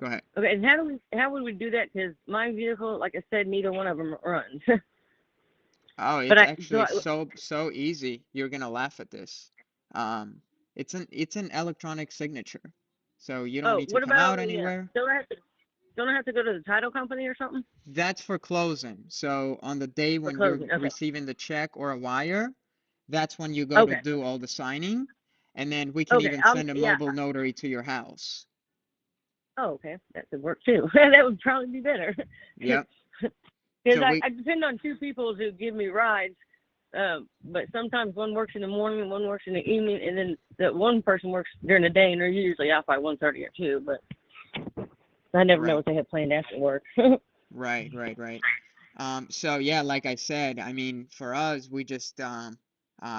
go ahead. Okay, and how would we do that? Because my vehicle, like I said, neither one of them runs. Oh, but it's actually so easy. You're gonna laugh at this. Um, it's an electronic signature, so you don't need to what come about out anywhere. don't I have to go to the title company or something That's for closing. So on the day for when you're closing? Okay, receiving the check or a wire, that's when you go to okay, do all the signing, and then we can okay. even send a Yeah. mobile notary to your house. Oh, okay, that could work too. That would probably be better. Yep. Because So we I depend on 2 people who give me rides, but sometimes one works in the morning and one works in the evening, and then the one person works during the day, and they're usually off by 1:30 or 2. But I never know Right. what they have planned after work. Right. So yeah, like I said, I mean, for us, we just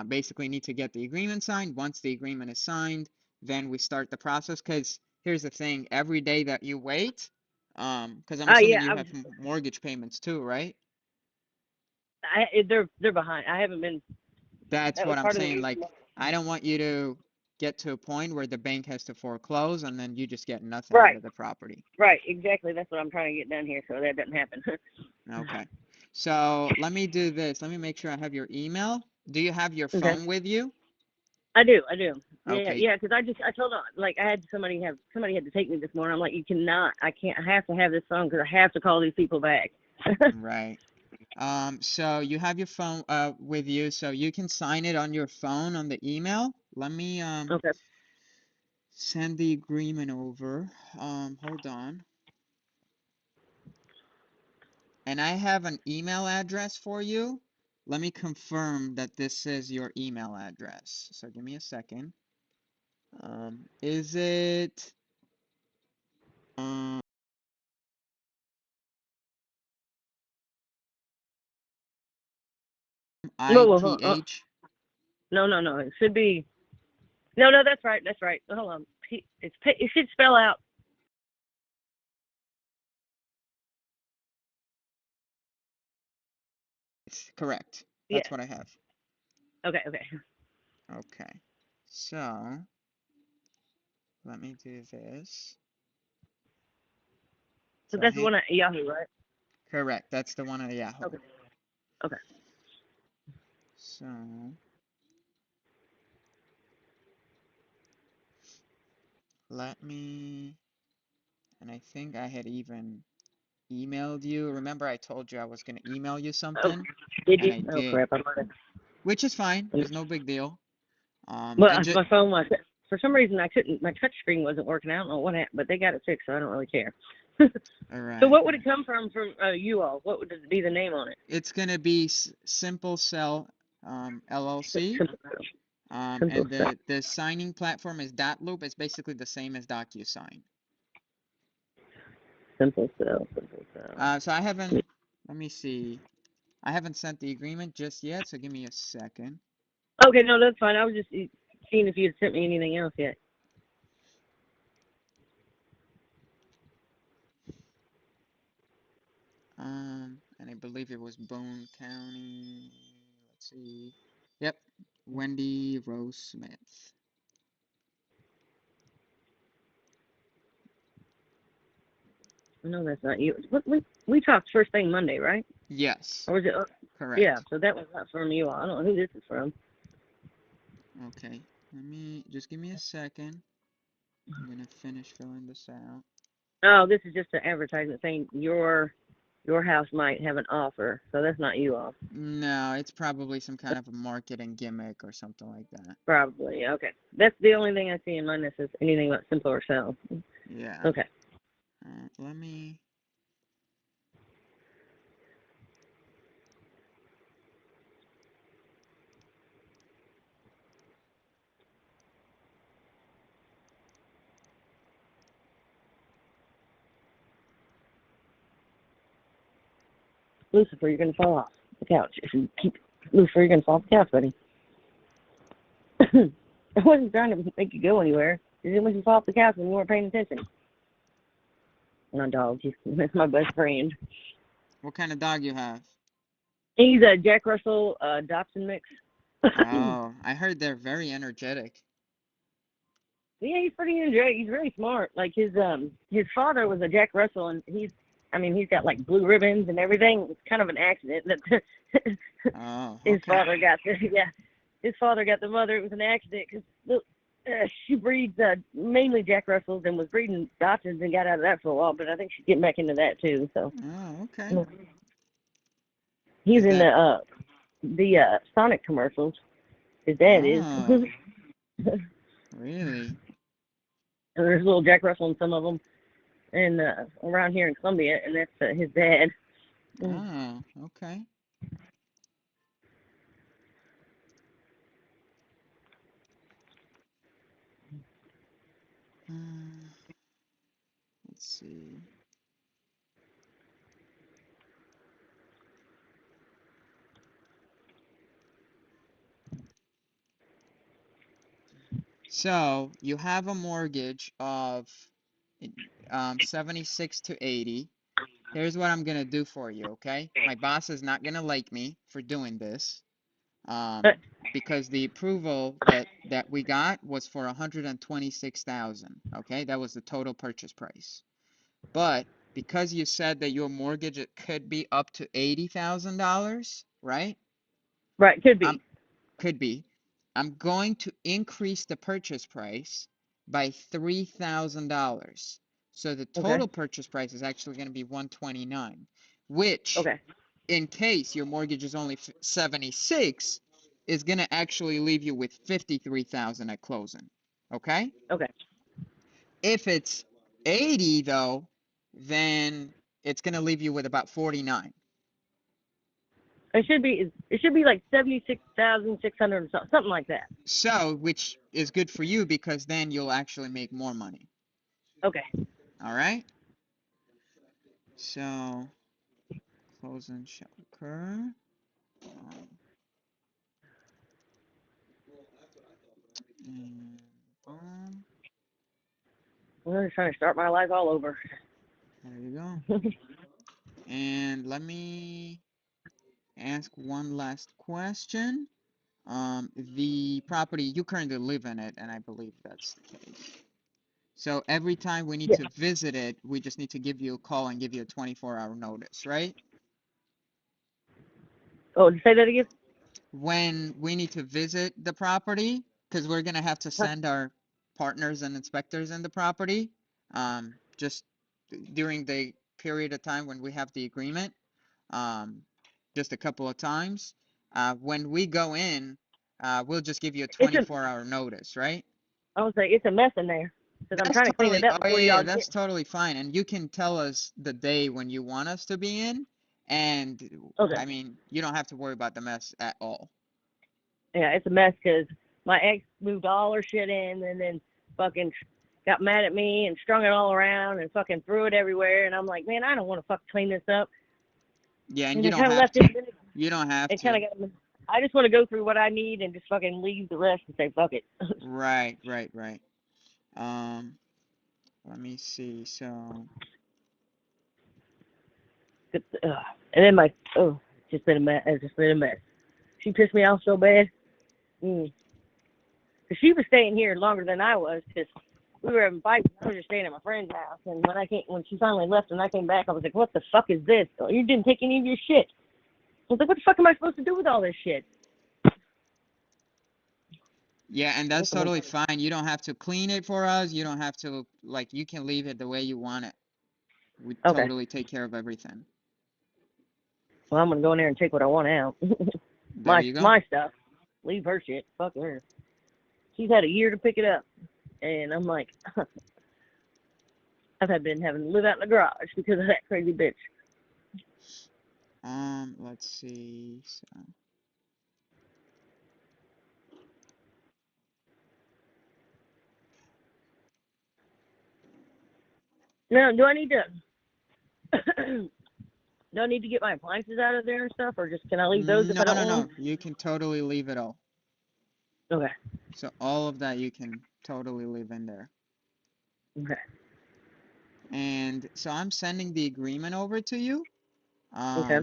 basically need to get the agreement signed. Once the agreement is signed, then we start the process. Because here's the thing, every day that you wait, because I'm assuming Yeah, you have mortgage payments too, right? they're behind. I haven't been. That's That was what I'm part of the saying. reason. Like, I don't want you to get to a point where the bank has to foreclose and then you just get nothing out Right, of the property. right, exactly. That's what I'm trying to get done here, so that doesn't happen. Okay. So let me do this. Let me make sure I have your email. Do you have your Okay. phone with you? I do. Yeah, Okay. yeah. Because I told them, like, I had somebody had to take me this morning. I'm like, I can't. I have to have this phone because I have to call these people back. Right. So you have your phone with you, so you can sign it on your phone on the email. Let me Okay. send the agreement over. Hold on. and I have an email address for you. Let me confirm that this is your email address. So give me a second. Is it Whoa. ITH? No. It should be. No, that's right. Hold on. It should spell out. Correct. Yeah. That's what I have. Okay. Okay. So let me do this. So that's the one at Yahoo, right? Correct. That's the one at Yahoo. Okay. So let me, and I think I had even emailed you. Remember I told you I was going to email you something? Did And you? I Oh did, crap! I might have. which is fine. There's no big deal. Well, And just, my phone was. For some reason, I couldn't. My touch screen wasn't working. I don't know what happened, but they got it fixed, so I don't really care. all right. So, what would it come from you all? What would be the name on it? It's going to be Simple Cell LLC. Simple And Cell. the signing platform is Dotloop. It's basically the same as DocuSign. Simple Cell. So I haven't, let me see. I haven't sent the agreement just yet, so give me a second. Okay, no, that's fine. I was just seeing if you had sent me anything else yet. And I believe it was Boone County. Let's see. Yep, Wendy Rose Smith. No, that's not you. We talked first thing Monday, right? Yes. Or was it? Correct. Yeah, so that was not from you all. I don't know who this is from. Okay, just give me a second. I'm gonna finish filling this out. Oh, this is just an advertisement saying your house might have an offer. So that's not you all. No, it's probably some kind of a marketing gimmick or something like that. Probably. Okay. That's the only thing I see in mine that says anything about Simple or Cell. Yeah. Okay. Let me. Lucifer, you're going to fall off the couch. If you keep Lucifer, you're going to fall off the couch, buddy. I wasn't trying to make you go anywhere. You didn't want you to fall off the couch when you weren't paying attention. My dog, that's my best friend. What kind of dog you have? He's a Jack Russell Dachshund mix. Oh, I heard they're very energetic. Yeah, he's pretty energetic. He's really smart. Like his father was a Jack Russell, and he's got like blue ribbons and everything. It's kind of an accident that Oh, okay. his father got the mother. It was an accident because she breeds mainly Jack Russells and was breeding Dachshunds and got out of that for a while. But I think she's getting back into that too. So. Oh, okay. He's Is in that... the Sonic commercials. His dad is. Really? And there's little Jack Russell in some of them, and around here in Columbia, and that's his dad. Oh, okay. Let's see. So you have a mortgage of 76 to 80. Here's what I'm gonna do for you, okay? My boss is not gonna like me for doing this, because the approval that we got was for 126,000. Okay, that was the total purchase price. But because you said that your mortgage it could be up to $80,000, right? Right, could be. Could be. I'm going to increase the purchase price by $3,000. So the total purchase price is actually going to be 129, which in case your mortgage is only 76 is going to actually leave you with 53,000 at closing. Okay? Okay. If it's 80 though, then it's going to leave you with about 49. It should be like 76,600 something like that. So, which is good for you because then you'll actually make more money. Okay. All right. So, closing shall occur. And boom. I'm just trying to start my life all over. There you go. And let me ask one last question. The property, you currently live in it, and I believe that's the case. So every time we need Yeah. to visit it, we just need to give you a call and give you a 24-hour notice, right? Oh, did you say that again? When we need to visit the property, because we're going to have to send our partners and inspectors in the property, just during the period of time when we have the agreement, just a couple of times. When we go in, we'll just give you a 24-hour notice, right? I would say it's a mess in there because I'm That's trying to clean totally, it up oh before yeah, y'all that's get. totally fine. And you can tell us the day when you want us to be in, and Okay. I mean, you don't have to worry about the mess at all. Yeah, it's a mess because my ex moved all her shit in and then fucking got mad at me and strung it all around and fucking threw it everywhere. And I'm like, man, I don't want to fucking clean this up. Yeah, and And you I don't kind of have left to. it. You don't have It kind to. of got. I just want to go through what I need and just fucking leave the rest and say fuck it. Right, right, right. Let me see. So, And then it's just been a mess. It's just been a mess. She pissed me off so bad. Cause she was staying here longer than I was because we were having fights. I was just staying at my friend's house. And when she finally left and I came back, I was like, what the fuck is this? You didn't take any of your shit. I was like, what the fuck am I supposed to do with all this shit? yeah, and that's totally fine. You don't have to clean it for us. You don't have to, like, you can leave it the way you want it. We Okay. totally take care of everything. Well, I'm gonna go in there and take what I want out. There you go. My stuff. Leave her shit. Fuck her. She's had a year to pick it up, and I'm like, I've been having to live out in the garage because of that crazy bitch. Let's see. So. Now, do I need to get my appliances out of there and stuff, or just can I leave those if I don't want them? No. You can totally leave it all. Okay. So all of that you can totally leave in there. Okay. And so I'm sending the agreement over to you. Okay.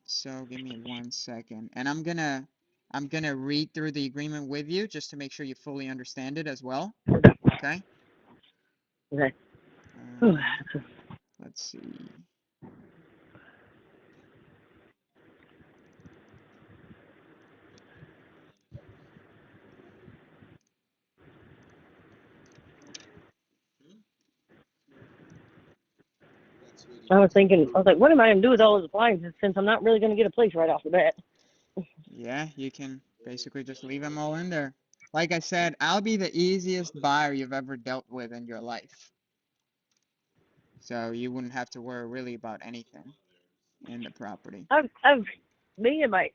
So give me 1 second, and I'm gonna read through the agreement with you just to make sure you fully understand it as well. Okay. Okay. Let's see. I was like, what am I gonna do with all those appliances since I'm not really gonna get a place right off the bat? Yeah, you can basically just leave them all in there. Like I said, I'll be the easiest buyer you've ever dealt with in your life. So you wouldn't have to worry really about anything in the property. Me and my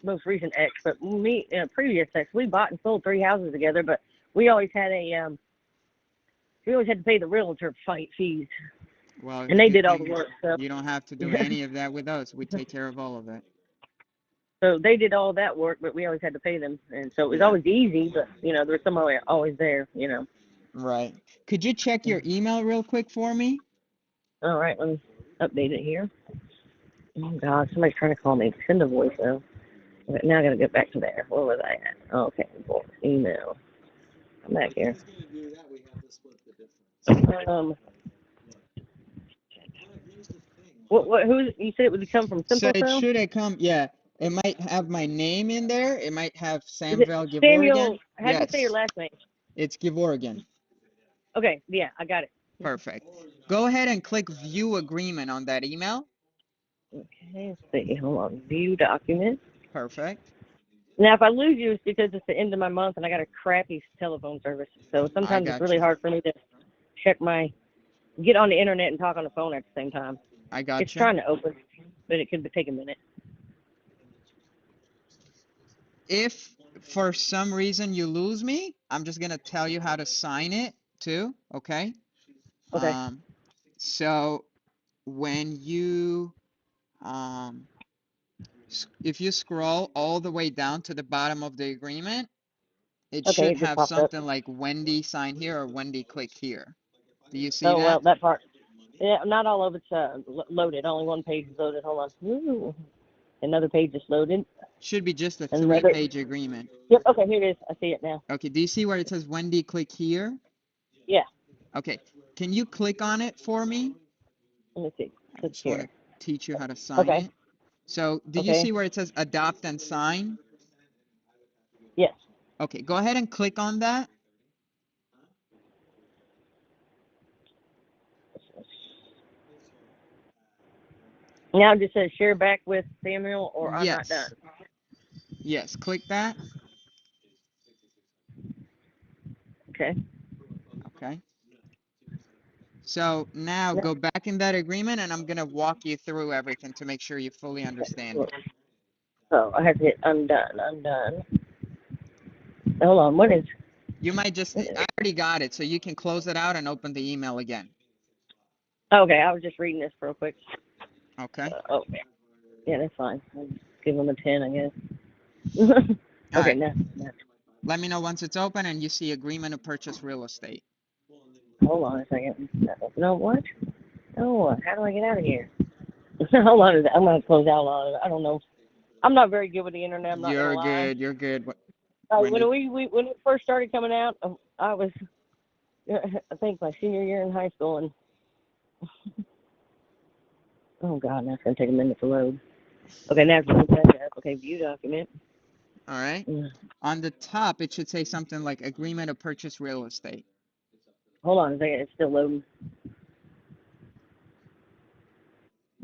most recent ex, but me and a previous ex, we bought and sold 3 houses together, but we always had to pay the realtor fees. Well, And they did all the work. So you don't have to do any of that with us. We take care of all of it. So they did all that work, but we always had to pay them, and so it was always easy. But there was somebody always there. Right. Could you check your email real quick for me? All right, let me update it here. Oh God, somebody's trying to call me. Send a voice though. Okay, now I gotta get back to there. Where was I at? Oh, okay, email. I'm back here. Who you said it would come from So Simple it Cell? should have come, yeah. It might have my name in there. It might have Is it Samvel Samuel? Givorigan. How do you say your last name? It's Givorigan. Okay, yeah, I got it. Perfect. Go ahead and click View Agreement on that email. Okay, let's see. Hold on. View document. Perfect. Now, if I lose you, it's because it's the end of my month and I got a crappy telephone service. So sometimes it's really hard for me to get on the internet and talk on the phone at the same time. I got It's trying to open. but it could take a minute. If for some reason you lose me, I'm just gonna tell you how to sign it too, okay? Okay. So when you, um, if you scroll all the way down to the bottom of the agreement, it Okay, should it just have popped up. something like Wendy sign here or Wendy click here. Do you see Oh, well, that? that part. Yeah, not all of it's loaded. Only one page is loaded. Hold on. Ooh. Another page is loaded. Should be just a Another. 3-page agreement. Yep. Okay, here it is. I see it now. Okay, do you see where it says Wendy click here? Yeah. Okay, can you click on it for me? Let me see. I Click just want here. to teach you how to sign Okay. it. So do you Okay. see where it says adopt and sign? Yes. Okay, go ahead and click on that. Now it just says share back with Samuel or I'm not done. Yes, click that. Okay. Okay. So now Yeah. go back in that agreement and I'm going to walk you through everything to make sure you fully understand it. So I have to hit undone. Hold on. What is? You might just, I already got it, so you can close it out and open the email again. Okay, I was just reading this real quick. Okay. Okay. Yeah, that's fine. I'll give them a 10, I guess. All Okay, right. now. Let me know once it's open and you see agreement to purchase real estate. Hold on a second. No, what? Oh, how do I get out of here? Hold on. I'm going to close out on it. I don't know. I'm not very good with the internet. I'm not going to You're lie. good. You're good. When it first started coming out, I was, I think, my senior year in high school, and oh God, that's gonna take a minute to load. Okay, now it's okay, view document. All right. On the top, it should say something like agreement to purchase real estate. Hold on a second, it's still loading.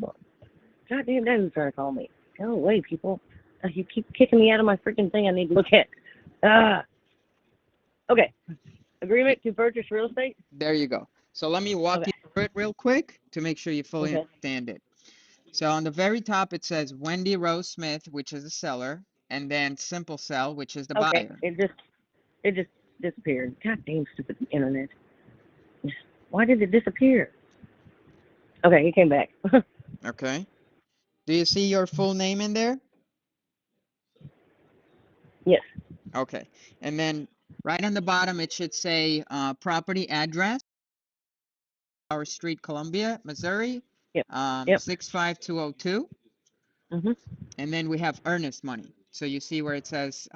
God damn, that who's trying to call me. Go away, people. You keep kicking me out of my freaking thing I need to look at. Okay. Agreement to purchase real estate? There you go. So let me walk you through it real quick to make sure you fully understand it. So on the very top, it says Wendy Rose Smith, which is the seller, and then Simple Cell, which is the buyer. It just disappeared. God damn stupid internet. Why did it disappear? Okay, it came back. Okay. Do you see your full name in there? Yes. Okay. And then right on the bottom, it should say property address, Our Street, Columbia, Missouri, Yep. 65202. And then we have earnest money. So you see where it says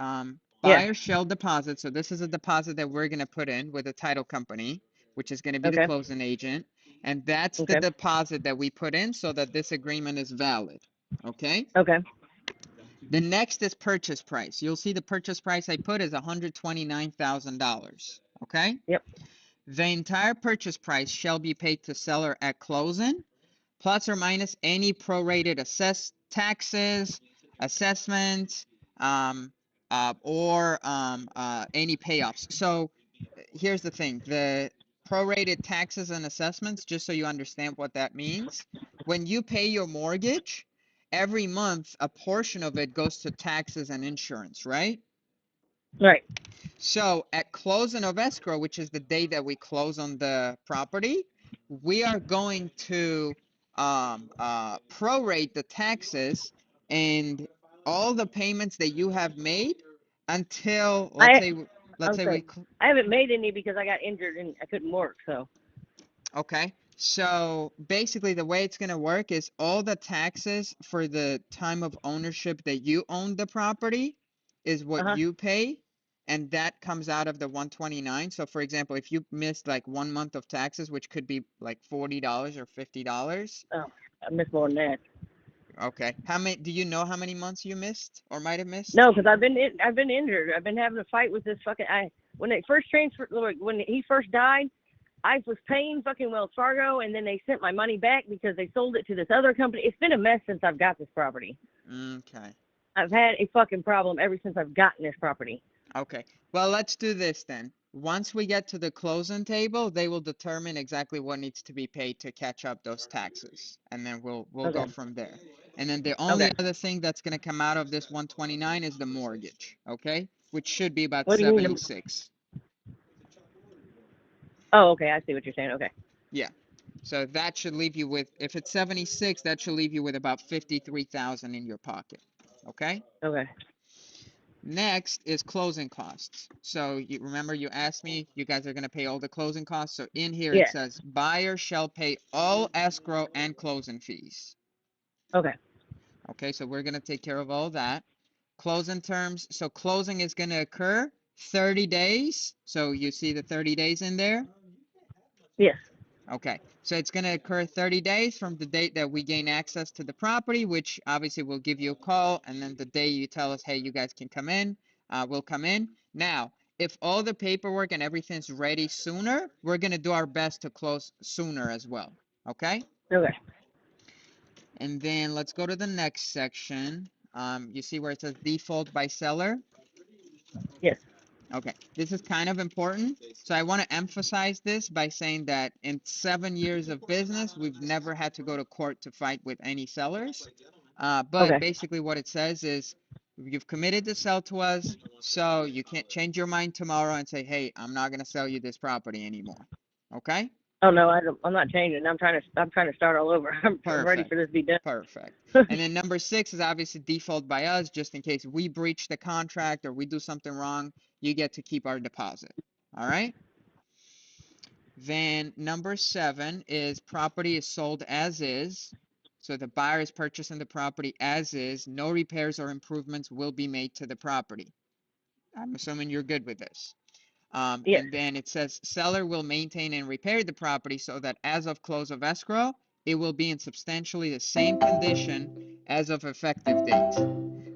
buyer shall deposit. So this is a deposit that we're going to put in with a title company, which is going to be the closing agent. And that's the deposit that we put in so that this agreement is valid. Okay? Okay. The next is purchase price. You'll see the purchase price I put is $129,000. Okay? Yep. The entire purchase price shall be paid to seller at closing, plus or minus any prorated taxes, assessments, or any payoffs. So here's the thing. The prorated taxes and assessments, just so you understand what that means, when you pay your mortgage, every month a portion of it goes to taxes and insurance, right? Right. So at closing of escrow, which is the day that we close on the property, we are going to prorate the taxes and all the payments that you have made until let's say I haven't made any because I got injured and I couldn't work. So. Okay. So basically, the way it's going to work is all the taxes for the time of ownership that you own the property is what you pay, and that comes out of the 129. So for example, if you missed like 1 month of taxes, which could be like $40 or $50. Oh, I missed more than that. Okay. Do you know how many months you missed or might have missed? No, because I've been injured. I've been having a fight with this fucking. When they first transferred, when he first died, I was paying fucking Wells Fargo, and then they sent my money back because they sold it to this other company. It's been a mess since I've got this property. Okay. I've had a fucking problem ever since I've gotten this property. Okay. Well, let's do this then. Once we get to the closing table, they will determine exactly what needs to be paid to catch up those taxes. And then we'll go Okay. from there. And then the only Okay. other thing that's gonna come out of this 129 is the mortgage, okay? Which should be about What do you mean? 76. Oh, okay. I see what you're saying. Okay. Yeah. So that should leave you with, if it's 76, that should leave you with about 53,000 in your pocket. Okay? Okay. Next is closing costs. So you remember you asked me, you guys are going to pay all the closing costs. So in here it Yeah. says buyer shall pay all escrow and closing fees. Okay. Okay, so we're going to take care of all that. Closing terms. So closing is going to occur 30 days. So you see the 30 days in there? Yes. Okay, so it's going to occur 30 days from the date that we gain access to the property, which obviously we'll give you a call, and then the day you tell us, hey, you guys can come in, we'll come in. Now, if all the paperwork and everything's ready sooner, we're going to do our best to close sooner as well. Okay? Okay. And then let's go to the next section. You see where it says default by seller? Yes. Okay, this is kind of important. So I want to emphasize this by saying that in 7 years of business, we've never had to go to court to fight with any sellers. But Okay. basically what it says is you've committed to sell to us, so you can't change your mind tomorrow and say, hey, I'm not going to sell you this property anymore. Okay? Oh no, I don't, I'm not changing. I'm trying to start all over. I'm ready Perfect. for this to be done. Perfect. And then number 6 is obviously default by us, just in case we breach the contract or we do something wrong, you get to keep our deposit. All right? Then number 7 is property is sold as is. So the buyer is purchasing the property as is. No repairs or improvements will be made to the property. I'm assuming you're good with this. Yes. And then it says seller will maintain and repair the property so that as of close of escrow, it will be in substantially the same condition as of effective date,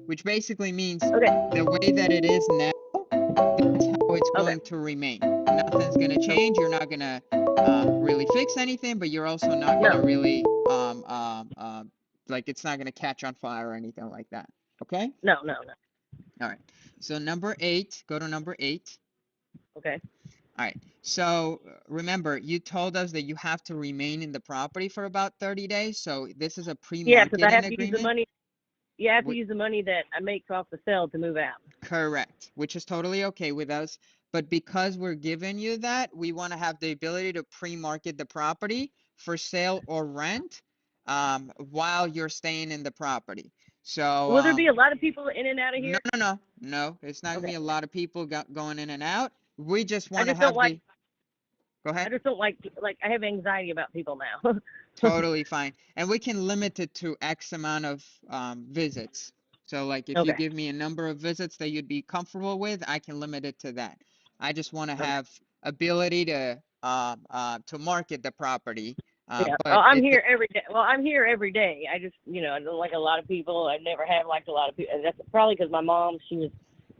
which basically means Okay. the way that it is now, that's how it's Okay. going to remain. Nothing's going to change. You're not going to really fix anything, but you're also not going to No. really, like it's not going to catch on fire or anything like that. Okay? No. No. No. All right. So number 8, go to number 8. Okay. All right. So remember, you told us that you have to remain in the property for about 30 days. So this is a Yeah, because I pre-marketing have to use the agreement. money. Yeah, I have to Wh- use the money that I make off the sale to move out. Correct, which is totally okay with us. But because we're giving you that, we want to have the ability to pre-market the property for sale or rent while you're staying in the property. So Will there be a lot of people in and out of no, here? no, no, no. It's not gonna Okay. be a lot of people going in and out. We just I want to just don't have like. the. Go ahead. I just don't like. I have anxiety about people now. Totally fine. And we can limit it to X amount of visits. So like if you Okay. give me a number of visits that you'd be comfortable with, I can limit it to that. I just want to Okay. have ability to market the property. Yeah. Oh, But I'm it here every day. Well, I'm here every day. I just, I don't like a lot of people. I never have liked a lot of people. That's probably because my mom, she was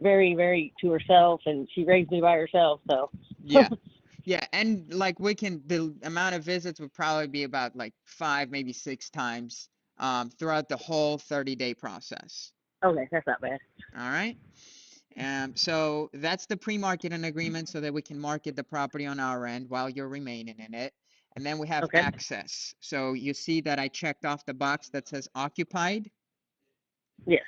very, very to herself, and she raised me by herself. So. yeah. Yeah, and like the amount of visits would probably be about like 5, maybe 6 times throughout the whole 30-day process. Okay, that's not bad. All right. So that's the pre-marketing agreement so that we can market the property on our end while you're remaining in it. And then we have Okay. access. So you see that I checked off the box that says occupied. Yes.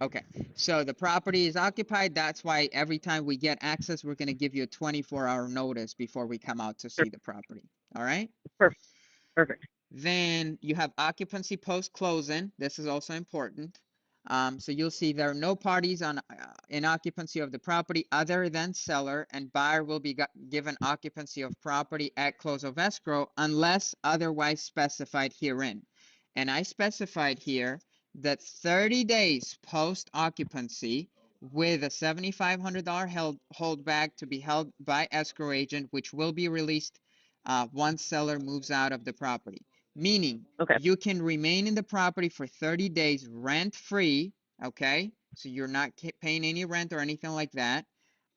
Okay, so the property is occupied. That's why every time we get access, we're going to give you a 24-hour notice before we come out to see the property. All right. Perfect. Perfect. Then you have occupancy post-closing. This is also important. So you'll see there are no parties in occupancy of the property other than seller, and buyer will be given occupancy of property at close of escrow unless otherwise specified herein. And I specified here that 30 days post-occupancy with a $7,500 holdback to be held by escrow agent, which will be released once seller moves out of the property. Meaning Okay. you can remain in the property for 30 days rent free, okay? So you're not paying any rent or anything like that.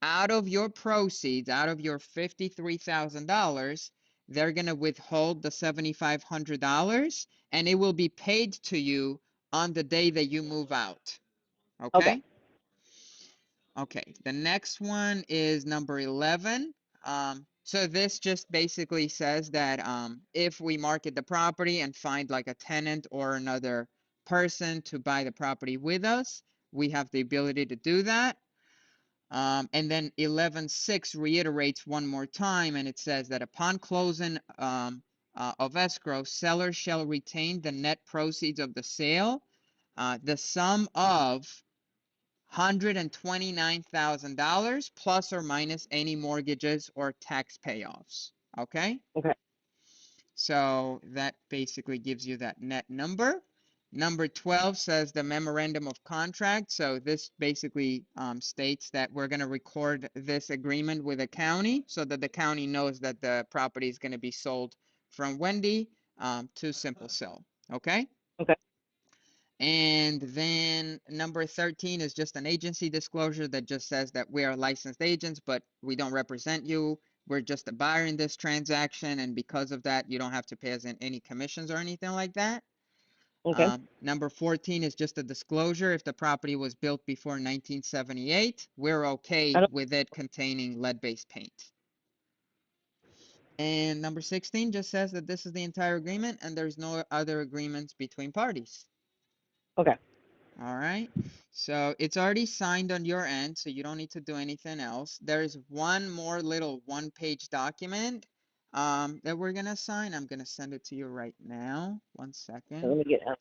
Out of your proceeds, out of your $53,000, they're going to withhold the $7,500 and it will be paid to you on the day that you move out. Okay. Okay? Okay, the next one is number 11. So this just basically says that if we market the property and find like a tenant or another person to buy the property with us, we have the ability to do that. And then 11.6 reiterates one more time, and it says that upon closing of escrow, seller shall retain the net proceeds of the sale, the sum of $129,000 plus or minus any mortgages or tax payoffs. Okay? Okay. So that basically gives you that net number. Number 12 says the memorandum of contract. So this basically states that we're going to record this agreement with the county so that the county knows that the property is going to be sold from Wendy to Simple Sell. Okay? Okay. And then number 13 is just an agency disclosure that just says that we are licensed agents, but we don't represent you. We're just a buyer in this transaction. And because of that, you don't have to pay us any commissions or anything like that. Okay. Number 14 is just a disclosure. If the property was built before 1978, we're okay with it containing lead-based paint. And number 16 just says that this is the entire agreement and there's no other agreements between parties. Okay. All right. So it's already signed on your end, so you don't need to do anything else. There's one more little one-page document that we're gonna sign. I'm gonna send it to you right now. 1 So second. let me get out.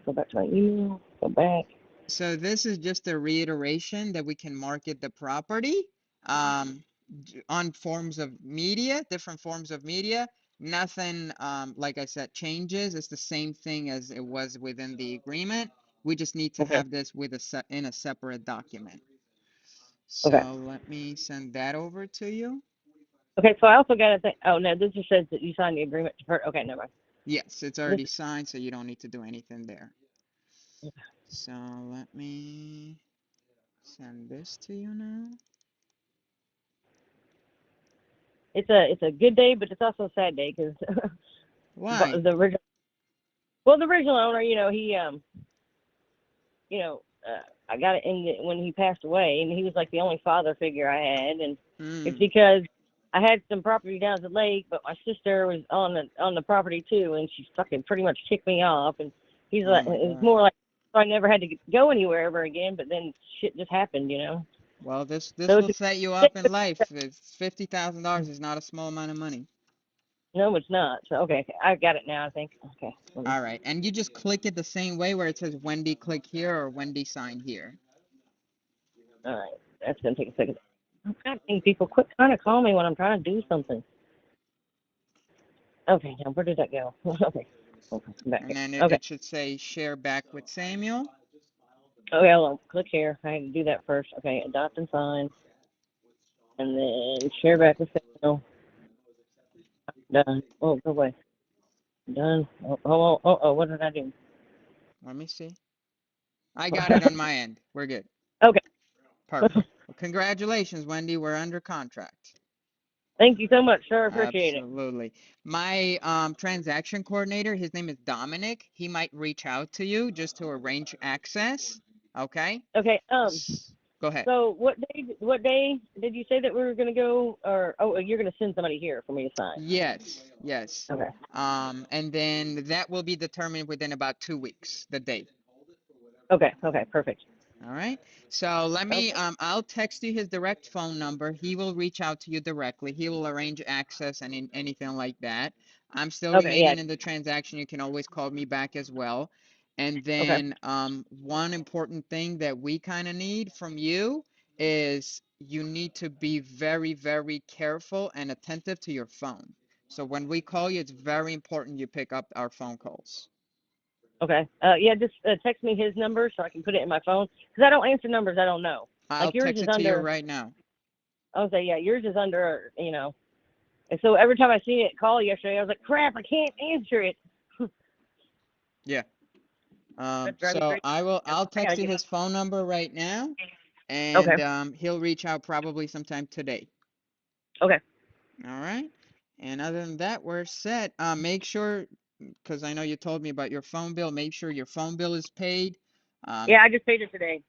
Go back to my email. Go back. So this is just a reiteration that we can market the property on forms of media, different forms of media. Nothing, like I said, changes. It's the same thing as it was within the agreement. We just need to Okay. have this with in a separate document. So Okay. let me send that over to you. Okay. So I also got to think. Oh no, this just says that you signed the agreement to her. Okay, never mind. Yes, it's already signed, so you don't need to do anything there. So let me send this to you now. It's a good day, but it's also a sad day because Why? the original owner, he I got it when he passed away, and he was like the only father figure I had, and it's because I had some property down at the lake, but my sister was on the property too, and she fucking pretty much kicked me off, and he's like, it was more like I never had to go anywhere ever again, but then shit just happened, Well, this So will set you up in life. It's $50,000 is not a small amount of money. No, it's not. So okay, I got it now. I think. Okay. All right, and you just click it the same way where it says Wendy click here or Wendy sign here. All right, that's gonna take a second. I think people quit trying to call me when I'm trying to do something. Okay, now where did that go? Okay. Back And then okay. it should say share back with Samuel. Okay, hold on. Click here. I had to do that first. Okay, adopt and sign, and then share back with Samuel. Done. Oh, go away. Done. Oh, what did I do? Let me see. I got it on my end. We're good. Okay. Perfect. Well, congratulations, Wendy. We're under contract. Thank you so much, sir. Appreciate it. Absolutely. My transaction coordinator, his name is Dominic. He might reach out to you just to arrange access. Okay? Okay. Go ahead. So what day did you say that we were gonna go? Or you're gonna send somebody here for me to sign? Yes. Okay. And then that will be determined within about 2 weeks, the date. Okay, perfect. All right. So let me, I'll text you his direct phone number. He will reach out to you directly. He will arrange access and anything like that. I'm still remaining in the transaction. You can always call me back as well. And then one important thing that we kind of need from you is you need to be very, very careful and attentive to your phone. So when we call you, it's very important you pick up our phone calls. Okay. Yeah, just text me his number so I can put it in my phone. Because I don't answer numbers I don't know. I'll yours text is it to you under. right now. I'll say, yeah, yours is under, And so every time I see it call yesterday, I was like, crap, I can't answer it. Yeah. So I'll text you his phone number right now, and he'll reach out probably sometime today. Okay. All right. And other than that, we're set. Make sure, because I know you told me about your phone bill, make sure your phone bill is paid. Yeah, I just paid it today.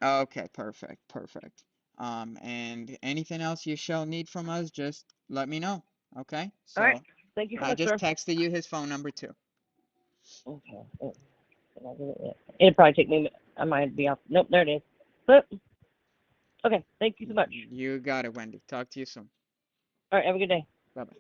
Okay, perfect, perfect. And anything else you shall need from us, just let me know. Okay? All right. So Thank you so I much, just sir. texted you his phone number too. Okay. It'd probably take me. I might be off. Nope, there it is. But okay. Thank you so much. You got it, Wendy. Talk to you soon. All right. Have a good day. Bye bye.